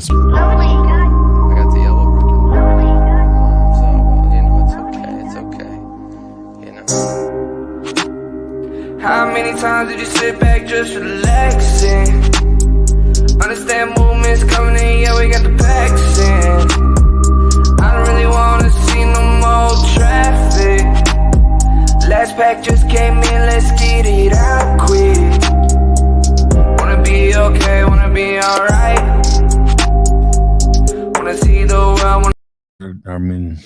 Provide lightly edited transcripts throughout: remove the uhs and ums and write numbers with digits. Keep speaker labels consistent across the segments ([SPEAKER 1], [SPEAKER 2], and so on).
[SPEAKER 1] this.
[SPEAKER 2] I got the yellow ribbon. So, it's okay.
[SPEAKER 3] How many times did you sit back just relaxing? Understand movements coming in, yeah, we got the packs in. I don't really wanna see no more traffic. Last pack just came in, let's get it out quick. Wanna be okay, wanna be alright. Wanna see the world.
[SPEAKER 1] I mean,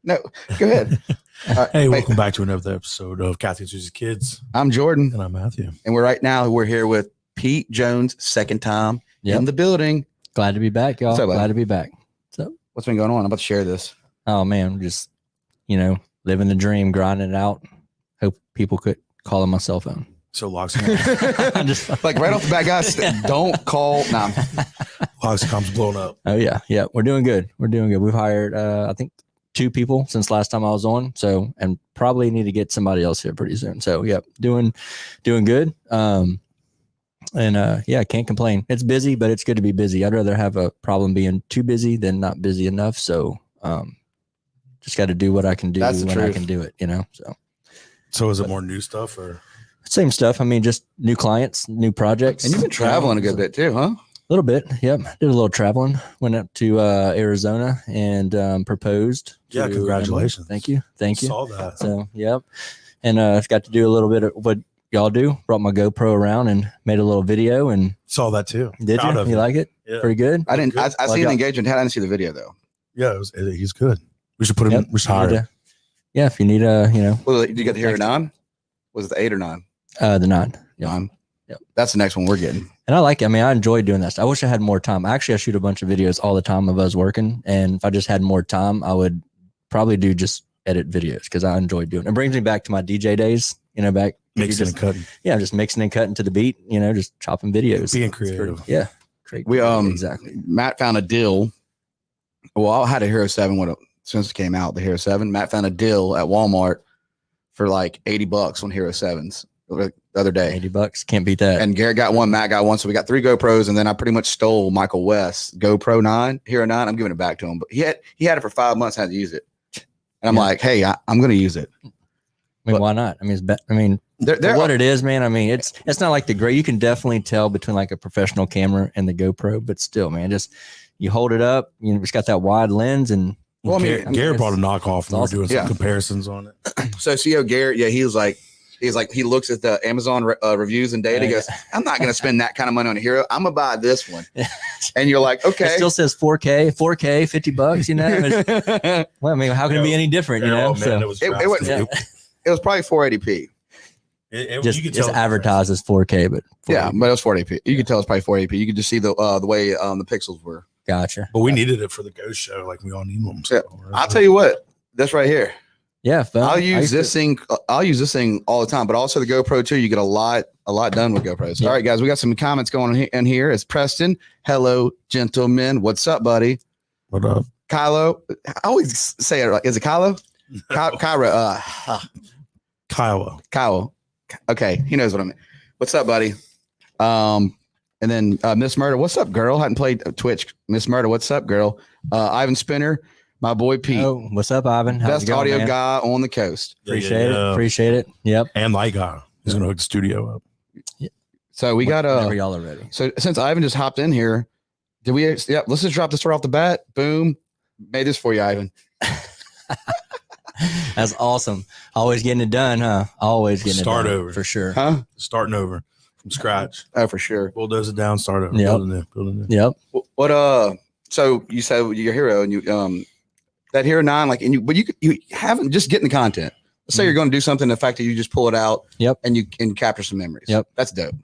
[SPEAKER 4] No, go ahead.
[SPEAKER 1] hey, welcome back to another episode of Kathy and Susie's Kids.
[SPEAKER 4] I'm Jordan,
[SPEAKER 1] And I'm Matthew.
[SPEAKER 4] and we're here with Pete Jones, second time in the building.
[SPEAKER 5] Glad to be back, y'all.
[SPEAKER 4] What's up, bud?
[SPEAKER 5] Glad to be back. So,
[SPEAKER 4] What's been going on? I'm about to share this.
[SPEAKER 5] oh man, just living the dream, grinding it out. Hope people could call on my cell phone.
[SPEAKER 1] So
[SPEAKER 5] I'm just
[SPEAKER 4] Like right off the bat, guys, don't call. Nah,
[SPEAKER 1] Loxicom's blown up.
[SPEAKER 5] Oh yeah, we're doing good. We've hired, I think, 2 people since last time I was on. So, and probably need to get somebody else here pretty soon. So, doing good. Can't complain. It's busy, but it's good to be busy. I'd rather have a problem being too busy than not busy enough. So, just got to do what I can do
[SPEAKER 4] That's the
[SPEAKER 5] when I
[SPEAKER 4] truth.
[SPEAKER 5] can do it.
[SPEAKER 1] So is it more new stuff or?
[SPEAKER 5] Same stuff. I mean, just new clients, new projects.
[SPEAKER 4] and you've been traveling a good bit too, huh?
[SPEAKER 5] A little bit. Yep. Did a little traveling. Went up to Arizona and proposed.
[SPEAKER 1] Yeah,
[SPEAKER 5] to
[SPEAKER 1] congratulations.
[SPEAKER 5] Thank you.
[SPEAKER 1] Saw that.
[SPEAKER 5] So, yep. And got to do a little bit of what y'all do. Brought my GoPro around and made a little video. And
[SPEAKER 1] Saw that too.
[SPEAKER 5] did
[SPEAKER 1] Proud
[SPEAKER 5] you?
[SPEAKER 1] of
[SPEAKER 5] You like it?
[SPEAKER 1] Yeah.
[SPEAKER 5] Pretty good.
[SPEAKER 4] I didn't. I
[SPEAKER 1] Good.
[SPEAKER 4] seen the engagement. I didn't see the video though.
[SPEAKER 1] Yeah, he's good. We should put him.
[SPEAKER 5] Yep.
[SPEAKER 1] We should hire him.
[SPEAKER 5] Yeah. If you need
[SPEAKER 4] Well, did you get to hear 9? Was it the 8 or 9?
[SPEAKER 5] the 9. Yep.
[SPEAKER 4] 9.
[SPEAKER 5] Yep.
[SPEAKER 4] That's the next one we're getting.
[SPEAKER 5] And I like it. I mean, I enjoy doing that. I wish I had more time. I shoot a bunch of videos all the time of us working. And if I just had more time, I would probably do just edit videos because I enjoy doing it. It brings me back to my DJ days, back
[SPEAKER 1] Mixing and cutting.
[SPEAKER 5] Yeah, just mixing and cutting to the beat, just chopping videos.
[SPEAKER 1] Being
[SPEAKER 5] It's pretty-
[SPEAKER 1] creative.
[SPEAKER 5] yeah. Great.
[SPEAKER 4] We
[SPEAKER 5] exactly.
[SPEAKER 4] Matt found a deal. Well, I had a Hero 7 since it came out. The Hero 7. Matt found a deal at Walmart for like $80 on Hero 7s the other day.
[SPEAKER 5] $80. Can't beat that.
[SPEAKER 4] And Garrett got one, Matt got one. So we got 3 GoPros, and then I pretty much stole Michael West's GoPro 9, Hero 9. I'm giving it back to him, but he had it for 5 months, had to use it. And I'm like, hey, I'm going to use it.
[SPEAKER 5] I mean, why not? I mean,
[SPEAKER 4] They're
[SPEAKER 5] for what it is, man. I mean, it's not like the great. You can definitely tell between like a professional camera and the GoPro, but still, man, just you hold it up. It's got that wide lens, and
[SPEAKER 4] Well, I mean,
[SPEAKER 1] Garrett brought a knockoff and we're
[SPEAKER 5] awesome.
[SPEAKER 1] doing some
[SPEAKER 4] Yeah.
[SPEAKER 1] comparisons on it.
[SPEAKER 4] So CEO Garrett, yeah, he looks at the Amazon reviews and data. He goes, I'm not going to spend that kind of money on a Hero. I'm gonna buy this one. And you're like, okay.
[SPEAKER 5] it still says 4K, $50. Well, I mean, how can it be any different?
[SPEAKER 1] Oh, man,
[SPEAKER 5] So
[SPEAKER 1] it was
[SPEAKER 4] It wasn't-
[SPEAKER 1] drastic.
[SPEAKER 4] It was probably 480p.
[SPEAKER 5] just
[SPEAKER 1] you could
[SPEAKER 5] it's
[SPEAKER 1] tell the
[SPEAKER 5] advertised as 4K, but
[SPEAKER 4] Yeah, but it was 480p. You could tell it's probably 480p. You could just see the way the pixels were.
[SPEAKER 5] gotcha.
[SPEAKER 1] But we needed it for the ghost show. Like we all need them.
[SPEAKER 4] Yeah. I'll tell you what, this right here.
[SPEAKER 5] Yeah, fun.
[SPEAKER 4] I'll
[SPEAKER 5] I
[SPEAKER 4] use
[SPEAKER 5] used
[SPEAKER 4] this thing. I'll use this thing all the time. But also the GoPro too. You get a lot done with GoPros.
[SPEAKER 5] Yeah.
[SPEAKER 4] All right, guys, we got some comments going on in here. It's Preston. Hello, gentlemen. What's up, buddy?
[SPEAKER 1] What up?
[SPEAKER 4] Kylo. I always say it right. Is it Kylo? Kyro.
[SPEAKER 1] Kyle.
[SPEAKER 4] Okay, he knows what I mean. What's up, buddy? And then Miss Murder. What's up, girl? Hadn't played Twitch. Miss Murder. What's up, girl? Ivan Spinner. My boy Pete.
[SPEAKER 5] Oh, what's up, Ivan? How's
[SPEAKER 4] Best
[SPEAKER 5] it going,
[SPEAKER 4] audio
[SPEAKER 5] man?
[SPEAKER 4] guy on the coast.
[SPEAKER 5] Appreciate it. Yep.
[SPEAKER 1] And Light Guy. He's gonna hook the studio up.
[SPEAKER 4] So we got
[SPEAKER 5] Whenever y'all are ready.
[SPEAKER 4] So since Ivan just hopped in here, let's just drop this right off the bat. Boom. Made this for you, Ivan.
[SPEAKER 5] That's awesome. Always getting it done, huh? Always getting
[SPEAKER 1] Start
[SPEAKER 5] it done.
[SPEAKER 1] over.
[SPEAKER 5] For sure.
[SPEAKER 4] Huh?
[SPEAKER 1] Starting over from scratch.
[SPEAKER 4] Oh, for sure.
[SPEAKER 1] Bulldoze it down, start over.
[SPEAKER 5] Yep.
[SPEAKER 1] Building it.
[SPEAKER 5] Yep.
[SPEAKER 4] What so you said your Hero and you that Hero 9, like, and you haven't just getting the content. Let's say you're going to do something, the fact that you just pull it out and you can capture some memories.
[SPEAKER 5] Yep.
[SPEAKER 4] That's dope.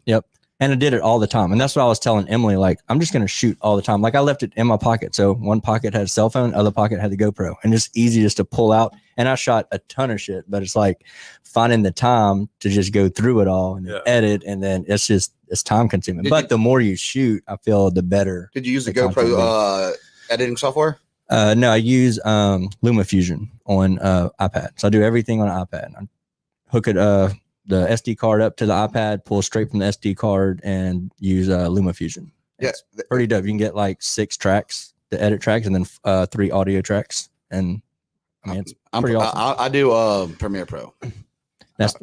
[SPEAKER 5] And I did it all the time. And that's what I was telling Emily. Like, I'm just going to shoot all the time. Like, I left it in my pocket. So one pocket had a cell phone, other pocket had the GoPro, and just easy just to pull out. And I shot a ton of shit, but it's like finding the time to just go through it all and edit. And then it's time consuming. But the more you shoot, I feel the better.
[SPEAKER 4] Did you use the GoPro editing software?
[SPEAKER 5] No, I use LumaFusion on iPad. So I do everything on an iPad. I hook it the SD card up to the iPad, pull straight from the SD card, and use LumaFusion.
[SPEAKER 4] Yeah,
[SPEAKER 5] It's pretty dope. You can get like 6 tracks, the edit tracks, and then 3 audio tracks. And I mean, it's pretty awesome.
[SPEAKER 4] I do Premiere Pro.
[SPEAKER 5] that's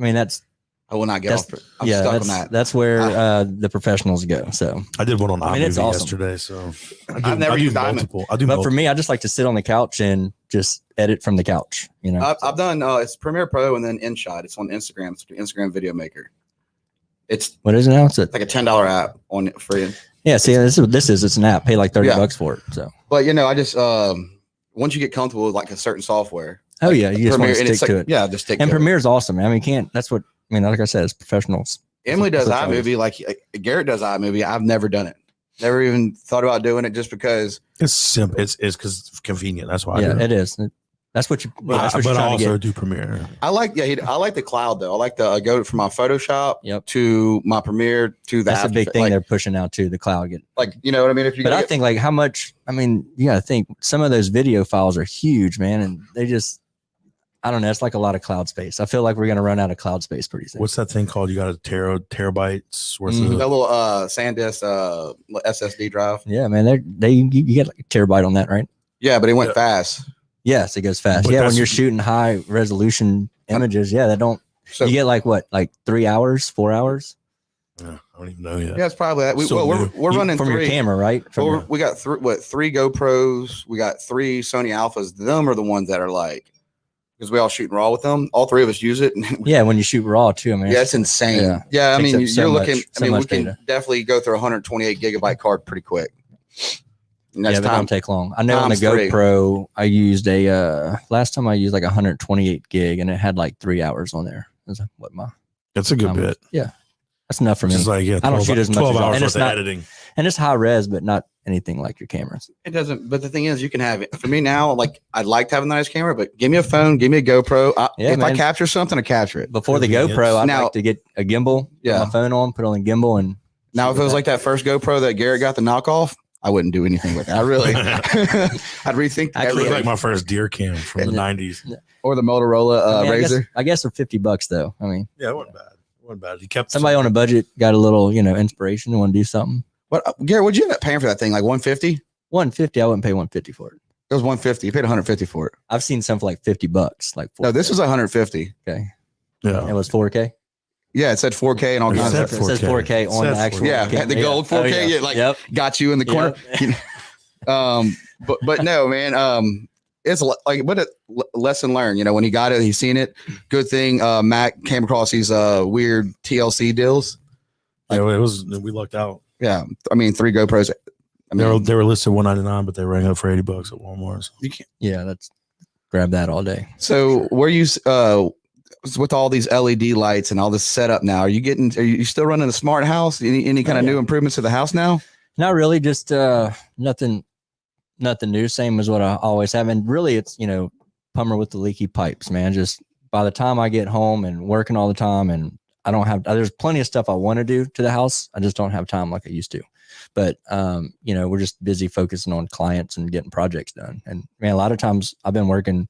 [SPEAKER 4] I will not get off. I'm
[SPEAKER 5] yeah,
[SPEAKER 4] stuck on that.
[SPEAKER 5] that's where the professionals go. So
[SPEAKER 1] I did one on
[SPEAKER 5] I mean, it's
[SPEAKER 1] iMovie
[SPEAKER 5] awesome.
[SPEAKER 1] yesterday, so
[SPEAKER 4] I've never used Diamond.
[SPEAKER 1] multiple. I do
[SPEAKER 5] but
[SPEAKER 1] multiple.
[SPEAKER 5] for me, I just like to sit on the couch and just edit from the couch, you know.
[SPEAKER 4] I've done it's Premiere Pro and then InShot. It's on Instagram. It's Instagram Video Maker. It's
[SPEAKER 5] What is it now? It's
[SPEAKER 4] like a $10 app on free.
[SPEAKER 5] yeah, see, this is what this is. It's an app. Pay like $30 for it. So
[SPEAKER 4] But you know, I just once you get comfortable with like a certain software.
[SPEAKER 5] oh yeah, you just want to
[SPEAKER 4] and
[SPEAKER 5] stick
[SPEAKER 4] it's like,
[SPEAKER 5] to it.
[SPEAKER 4] Yeah, just stick
[SPEAKER 5] And
[SPEAKER 4] to it.
[SPEAKER 5] Premiere's awesome, man. I mean, you can't. That's what I mean. Like I said, it's professionals.
[SPEAKER 4] Emily does
[SPEAKER 5] That's what it
[SPEAKER 4] iMovie, like Garrett does iMovie. I've never done it. Never even thought about doing it just because.
[SPEAKER 1] It's simple. It's because it's convenient. That's why.
[SPEAKER 5] Yeah,
[SPEAKER 1] I do
[SPEAKER 5] it is. That's what you.
[SPEAKER 1] But,
[SPEAKER 5] that's what
[SPEAKER 1] but
[SPEAKER 5] you're
[SPEAKER 1] I
[SPEAKER 5] trying to
[SPEAKER 1] also
[SPEAKER 5] get.
[SPEAKER 1] do Premiere.
[SPEAKER 4] I like the cloud though. I like the go from my Photoshop
[SPEAKER 5] Yep.
[SPEAKER 4] to my Premiere to the
[SPEAKER 5] That's a
[SPEAKER 4] After
[SPEAKER 5] big
[SPEAKER 4] Effects.
[SPEAKER 5] thing
[SPEAKER 4] Like,
[SPEAKER 5] they're pushing out too. The cloud get.
[SPEAKER 4] you know what I mean? If you
[SPEAKER 5] But
[SPEAKER 4] go
[SPEAKER 5] I
[SPEAKER 4] get-
[SPEAKER 5] think like how much. I mean, you got to think some of those video files are huge, man, and they just. I don't know. It's like a lot of cloud space. I feel like we're gonna run out of cloud space pretty soon.
[SPEAKER 1] What's that thing called? You got a terabytes worth
[SPEAKER 5] Mhm.
[SPEAKER 1] of.
[SPEAKER 4] that little SanDisk SSD drive.
[SPEAKER 5] Yeah, man. You get like a terabyte on that, right?
[SPEAKER 4] Yeah, but it went
[SPEAKER 1] Yeah.
[SPEAKER 4] fast.
[SPEAKER 5] Yes, it goes fast.
[SPEAKER 1] But
[SPEAKER 5] Yeah, when
[SPEAKER 1] that's-
[SPEAKER 5] you're shooting high resolution images, yeah, that don't.
[SPEAKER 4] So
[SPEAKER 5] You get like what, like 3 hours, 4 hours
[SPEAKER 1] Yeah, I don't even know yet.
[SPEAKER 4] yeah, it's probably that.
[SPEAKER 1] So
[SPEAKER 4] We're
[SPEAKER 5] You-
[SPEAKER 4] running
[SPEAKER 5] from
[SPEAKER 4] 3.
[SPEAKER 5] your camera, right? From
[SPEAKER 4] Well,
[SPEAKER 5] your-
[SPEAKER 4] we got 3 GoPros. We got 3 Sony Alphas. Them are the ones that are like, because we all shooting raw with them. All 3 of us use it.
[SPEAKER 5] yeah, when you shoot raw too. I mean,
[SPEAKER 4] Yeah, it's insane.
[SPEAKER 5] yeah.
[SPEAKER 4] Yeah, I
[SPEAKER 5] Takes
[SPEAKER 4] mean,
[SPEAKER 5] up so
[SPEAKER 4] you're
[SPEAKER 5] much-
[SPEAKER 4] looking.
[SPEAKER 5] so
[SPEAKER 4] I mean, we
[SPEAKER 5] much
[SPEAKER 4] can
[SPEAKER 5] data.
[SPEAKER 4] definitely go through a 128 gigabyte card pretty quick. And that's
[SPEAKER 5] yeah, but it
[SPEAKER 4] time.
[SPEAKER 5] don't take long. I know on the
[SPEAKER 4] times 3.
[SPEAKER 5] GoPro, I used a last time I used like 128 gig, and it had like 3 hours on there. Is what my
[SPEAKER 1] That's a good bit.
[SPEAKER 5] Yeah, that's enough for me.
[SPEAKER 1] It's like yeah,
[SPEAKER 5] I don't
[SPEAKER 1] 12
[SPEAKER 5] shoot as much
[SPEAKER 1] 12
[SPEAKER 5] as y'all,
[SPEAKER 1] hours
[SPEAKER 5] and
[SPEAKER 1] worth
[SPEAKER 5] it's
[SPEAKER 1] of
[SPEAKER 5] not-
[SPEAKER 1] editing.
[SPEAKER 5] And it's high res, but not anything like your cameras.
[SPEAKER 4] It doesn't. But the thing is, you can have it. For me now, like I'd like to have a nice camera, but give me a phone, give me a GoPro.
[SPEAKER 5] Yeah,
[SPEAKER 4] If I
[SPEAKER 5] man.
[SPEAKER 4] capture something, I capture it.
[SPEAKER 5] Before the
[SPEAKER 1] Convenience.
[SPEAKER 5] GoPro, I'd
[SPEAKER 4] Now-
[SPEAKER 5] like to get a gimbal,
[SPEAKER 4] Yeah.
[SPEAKER 5] put my phone on, put on the gimbal, and
[SPEAKER 4] Now, if it was like that first GoPro that Garrett got the knockoff, I wouldn't do anything with it. I really, I'd rethink
[SPEAKER 5] Actually,
[SPEAKER 1] It was
[SPEAKER 4] everything.
[SPEAKER 1] like my first deer cam from the 90s.
[SPEAKER 4] Or the Motorola
[SPEAKER 5] I mean,
[SPEAKER 4] Razor.
[SPEAKER 5] I guess for $50 though. I mean,
[SPEAKER 1] Yeah, it wasn't bad. It wasn't bad. He kept
[SPEAKER 5] somebody on a budget got a little, inspiration and want to do something.
[SPEAKER 4] What, Garrett? What'd you end up paying for that thing? Like 150? It
[SPEAKER 5] 150, I wouldn't pay 150 for it.
[SPEAKER 4] was 150. You paid 150 for it.
[SPEAKER 5] I've seen some for like $50, like
[SPEAKER 4] No, this was 150.
[SPEAKER 5] okay.
[SPEAKER 1] Yeah.
[SPEAKER 5] It was 4K.
[SPEAKER 4] Yeah, it said 4K and all
[SPEAKER 1] It
[SPEAKER 4] kinds
[SPEAKER 1] said
[SPEAKER 4] of stuff.
[SPEAKER 5] It says 4K
[SPEAKER 1] It
[SPEAKER 5] on
[SPEAKER 1] said
[SPEAKER 5] the actual.
[SPEAKER 1] 4K.
[SPEAKER 4] Yeah,
[SPEAKER 5] camera.
[SPEAKER 4] the gold 4K, yeah, like-
[SPEAKER 5] yep.
[SPEAKER 4] Got you in the corner. But no, man. It's but a lesson learned. When he got it, he's seen it. Good thing Mac came across these weird TLC deals.
[SPEAKER 1] Yeah, it was. We lucked out.
[SPEAKER 4] Yeah, I mean 3 GoPros. I mean,
[SPEAKER 1] They were listed $199, but they rang up for $80 at Walmart. So.
[SPEAKER 4] you can't.
[SPEAKER 5] Yeah, that's grab that all day.
[SPEAKER 4] So where you with all these LED lights and all this setup now? Are you still running a smart house? Any kind of
[SPEAKER 5] Yeah.
[SPEAKER 4] new improvements to the house now?
[SPEAKER 5] Not really, just nothing new. Same as what I always have. And really, it's Pummer with the leaky pipes, man. Just by the time I get home and working all the time, and I don't have. There's plenty of stuff I want to do to the house. I just don't have time like I used to. But we're just busy focusing on clients and getting projects done. And man, a lot of times I've been working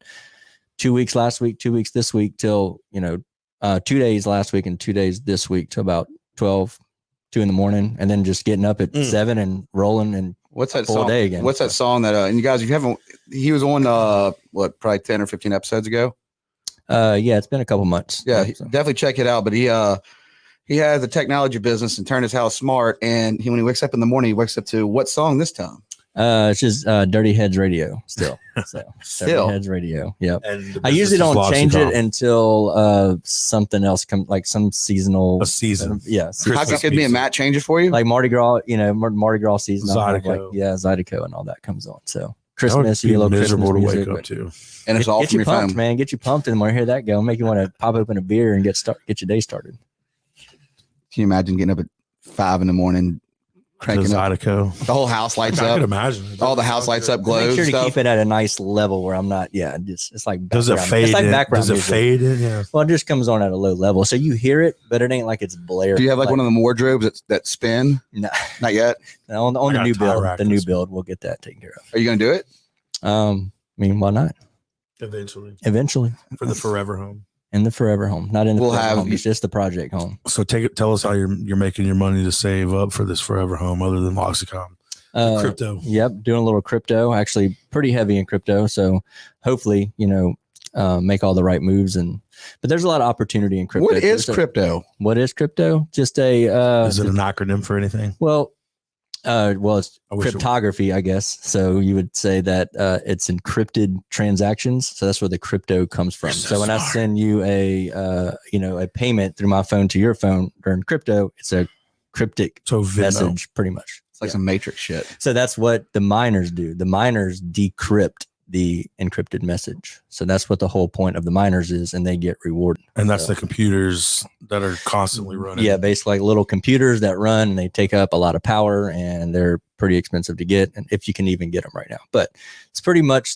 [SPEAKER 5] 2 weeks last week, 2 weeks this week till 2 days last week and 2 days this week till about 12, 2 in the morning, and then just getting up at 7 and rolling and
[SPEAKER 4] What's that
[SPEAKER 5] full
[SPEAKER 4] song?
[SPEAKER 5] day again.
[SPEAKER 4] What's that song that? And you guys, if you haven't, he was on probably 10 or 15 episodes ago.
[SPEAKER 5] Yeah, it's been a couple months.
[SPEAKER 4] Yeah,
[SPEAKER 5] So-
[SPEAKER 4] definitely check it out. But he has a technology business and turned his house smart. And when he wakes up in the morning, he wakes up to what song this time?
[SPEAKER 5] It's just Dirty Heads Radio still. So
[SPEAKER 4] Still.
[SPEAKER 5] Dirty Heads Radio. Yep.
[SPEAKER 1] And the
[SPEAKER 5] I usually
[SPEAKER 1] business
[SPEAKER 5] don't
[SPEAKER 1] lost
[SPEAKER 5] change
[SPEAKER 1] its
[SPEAKER 5] it until something else comes, like some seasonal.
[SPEAKER 1] a season.
[SPEAKER 5] Yeah.
[SPEAKER 1] Christmas
[SPEAKER 4] How could me and
[SPEAKER 1] pizza.
[SPEAKER 4] Matt change it for you?
[SPEAKER 5] Like Mardi Gras, Mardi Gras season. I'll have,
[SPEAKER 1] Zydeco.
[SPEAKER 5] Zydeco and all that comes on. So
[SPEAKER 1] That would
[SPEAKER 5] Christmas,
[SPEAKER 1] be
[SPEAKER 5] you love Christmas
[SPEAKER 1] miserable to
[SPEAKER 5] music.
[SPEAKER 1] wake up
[SPEAKER 5] but
[SPEAKER 1] to.
[SPEAKER 4] And it's all
[SPEAKER 5] get
[SPEAKER 4] from
[SPEAKER 5] you
[SPEAKER 4] your
[SPEAKER 5] pumped,
[SPEAKER 4] phone.
[SPEAKER 5] man. Get you pumped, and when I hear that go, make you want to pop open a beer and get your day started.
[SPEAKER 4] Can you imagine getting up at 5 in the morning, cranking up?
[SPEAKER 1] Zydeco.
[SPEAKER 4] The whole house lights
[SPEAKER 1] I could
[SPEAKER 4] up.
[SPEAKER 1] imagine. It
[SPEAKER 4] All the
[SPEAKER 1] doesn't
[SPEAKER 4] house
[SPEAKER 1] sound
[SPEAKER 4] lights
[SPEAKER 1] good.
[SPEAKER 4] up, glows
[SPEAKER 5] Make sure to
[SPEAKER 4] stuff.
[SPEAKER 5] keep it at a nice level where I'm not. Yeah, it's like
[SPEAKER 1] Does it
[SPEAKER 5] background-
[SPEAKER 1] fade
[SPEAKER 5] It's like
[SPEAKER 1] in?
[SPEAKER 5] background
[SPEAKER 1] Does it
[SPEAKER 5] music.
[SPEAKER 1] fade in? Yeah.
[SPEAKER 5] Well, it just comes on at a low level, so you hear it, but it ain't like it's blaring.
[SPEAKER 4] Do you have like one of them wardrobes that spin?
[SPEAKER 5] No,
[SPEAKER 4] Not yet.
[SPEAKER 5] on
[SPEAKER 1] I
[SPEAKER 5] the
[SPEAKER 1] got
[SPEAKER 5] new
[SPEAKER 1] a tie
[SPEAKER 5] build,
[SPEAKER 1] rack
[SPEAKER 5] the new
[SPEAKER 1] that's-
[SPEAKER 5] build, we'll get that taken care
[SPEAKER 4] Are you going to do it?
[SPEAKER 5] of. I mean, why not?
[SPEAKER 1] Eventually.
[SPEAKER 5] Eventually,
[SPEAKER 1] For the forever home.
[SPEAKER 5] in the forever home, not in the
[SPEAKER 4] We'll
[SPEAKER 5] forever
[SPEAKER 4] have-
[SPEAKER 5] home. It's just the project home.
[SPEAKER 1] So tell us how you're making your money to save up for this forever home other than Loxicom. Crypto.
[SPEAKER 5] Yep, doing a little crypto. Actually, pretty heavy in crypto. So hopefully, make all the right moves. But there's a lot of opportunity in crypto.
[SPEAKER 4] What is crypto?
[SPEAKER 5] What is crypto? Just a
[SPEAKER 1] Is it an acronym for anything?
[SPEAKER 5] well, it's
[SPEAKER 1] I wish it-
[SPEAKER 5] cryptography, I guess. So you would say that it's encrypted transactions. So that's where the crypto comes from.
[SPEAKER 1] You're so
[SPEAKER 5] So when I
[SPEAKER 1] smart.
[SPEAKER 5] send you a payment through my phone to your phone during crypto, it's a cryptic
[SPEAKER 1] So Venmo.
[SPEAKER 5] message, pretty much.
[SPEAKER 4] It's like some Matrix shit.
[SPEAKER 5] So that's what the miners do. The miners decrypt the encrypted message. So that's what the whole point of the miners is, and they get rewarded.
[SPEAKER 1] And that's the computers that are constantly running.
[SPEAKER 5] Yeah, basically like little computers that run and they take up a lot of power and they're pretty expensive to get, and if you can even get them right now. But it's pretty much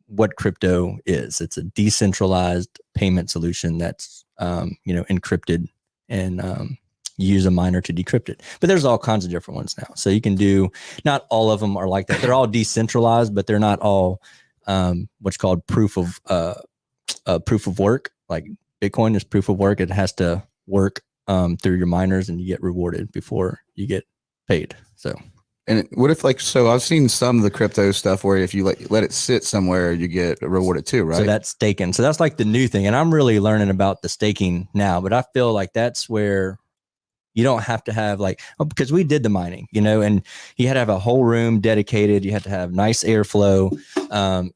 [SPEAKER 5] what crypto is. It's a decentralized payment solution that's encrypted, and you use a miner to decrypt it. But there's all kinds of different ones now. So you can do, not all of them are like that. They're all decentralized, but they're not all what's called proof of work. Like Bitcoin is proof of work. It has to work through your miners, and you get rewarded before you get paid. So
[SPEAKER 4] And what if I've seen some of the crypto stuff where if you let it sit somewhere, you get rewarded too, right?
[SPEAKER 5] So that's staking. So that's like the new thing. And I'm really learning about the staking now, but I feel like that's where you don't have to have because we did the mining, and you had to have a whole room dedicated. You had to have nice airflow.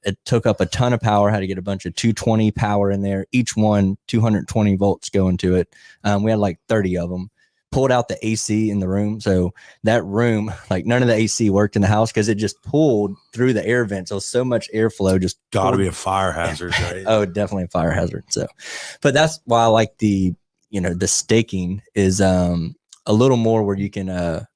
[SPEAKER 5] It took up a ton of power, had to get a bunch of 220 power in there. Each one, 220 volts go into it. We had 30 of them. Pulled out the AC in the room. So that room, none of the AC worked in the house because it just pulled through the air vents. So much airflow just
[SPEAKER 1] Got to
[SPEAKER 5] pulled.
[SPEAKER 1] be a fire hazard, right?
[SPEAKER 5] Oh, definitely a fire hazard. So, but that's why I like the staking is a little more where you can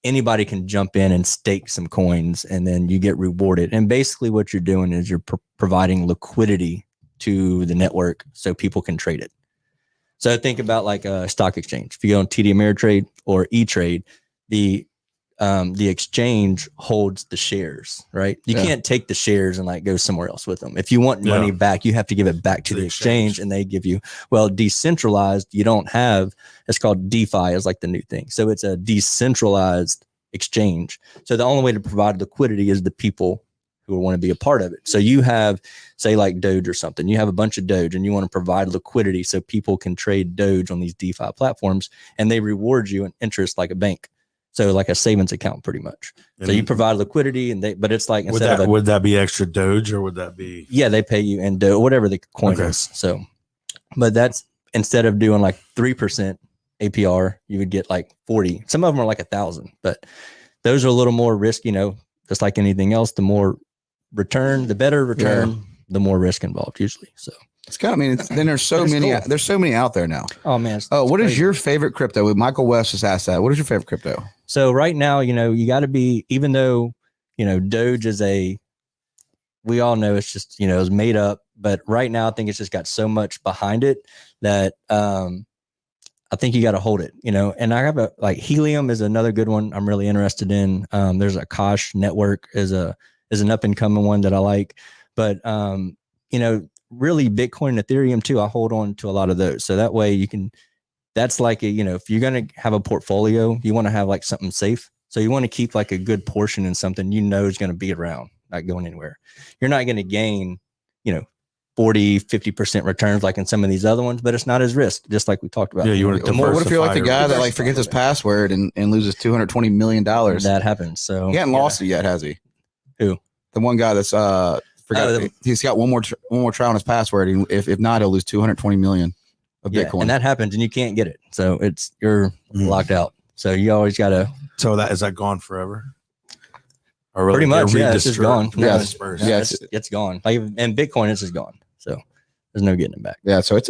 [SPEAKER 5] anybody can jump in and stake some coins, and then you get rewarded. And basically what you're doing is you're providing liquidity to the network so people can trade it. So think about a stock exchange. If you go on TD Ameritrade or E-Trade, the exchange holds the shares, right? You can't take the shares and go somewhere else with them. If you want money back, you have to give it back to the exchange, and they give you, decentralized, you don't have, it's called DeFi is the new thing. So it's a decentralized exchange. So the only way to provide liquidity is the people who want to be a part of it. So you have, say Doge or something, you have a bunch of Doge and you want to provide liquidity so people can trade Doge on these DeFi platforms, and they reward you in interest like a bank. So like a savings account, pretty much. So you provide liquidity, but it's
[SPEAKER 1] would that be extra Doge, or would that be?
[SPEAKER 5] Yeah, they pay you in Doge, whatever the coin
[SPEAKER 1] Okay.
[SPEAKER 5] is. So, but that's instead of doing 3% APR, you would get 40. Some of them are 1,000, but those are a little more risk. Just like anything else, the more return, the better return, the more risk involved usually. So
[SPEAKER 4] It's kind of, then there's so
[SPEAKER 5] It's
[SPEAKER 4] many,
[SPEAKER 5] cool.
[SPEAKER 4] there's so many out there now.
[SPEAKER 5] oh man.
[SPEAKER 4] What is
[SPEAKER 5] crazy.
[SPEAKER 4] your favorite crypto? Michael West just asked that. What is your favorite crypto?
[SPEAKER 5] So right now, you got to be, even though, Doge is we all know it's just, it's made up, but right now I think it's just got so much behind it that I think you got to hold it, and I have Helium is another good one I'm really interested in. There's a Kosh network is an up and coming one that I like, but really Bitcoin and Ethereum too. I hold on to a lot of those. So that way you can, that's if you're going to have a portfolio, you want to have something safe. So you want to keep a good portion in something is going to be around, not going anywhere. You're not going to gain, 40-50% returns like in some of these other ones, but it's not as risk, just like we talked about.
[SPEAKER 1] Yeah, you want to
[SPEAKER 4] What if you're like the guy that
[SPEAKER 1] diversify
[SPEAKER 4] forgets his password and loses $220 million?
[SPEAKER 5] That happens. So
[SPEAKER 4] He hasn't lost it yet, has he?
[SPEAKER 5] Who?
[SPEAKER 4] The one guy that's he's got one more try on his password. And if not, he'll lose 220 million of
[SPEAKER 5] yeah,
[SPEAKER 4] Bitcoin.
[SPEAKER 5] and that happens, and you can't get it. So you're locked out. So you always got to.
[SPEAKER 1] So is that gone forever? Or
[SPEAKER 5] Pretty much,
[SPEAKER 1] they're
[SPEAKER 5] yeah, it's just gone.
[SPEAKER 4] Yeah,
[SPEAKER 1] dispersed?
[SPEAKER 4] yeah,
[SPEAKER 5] It's gone. And Bitcoin, it's just gone. So there's no getting it back.
[SPEAKER 4] yeah, so it's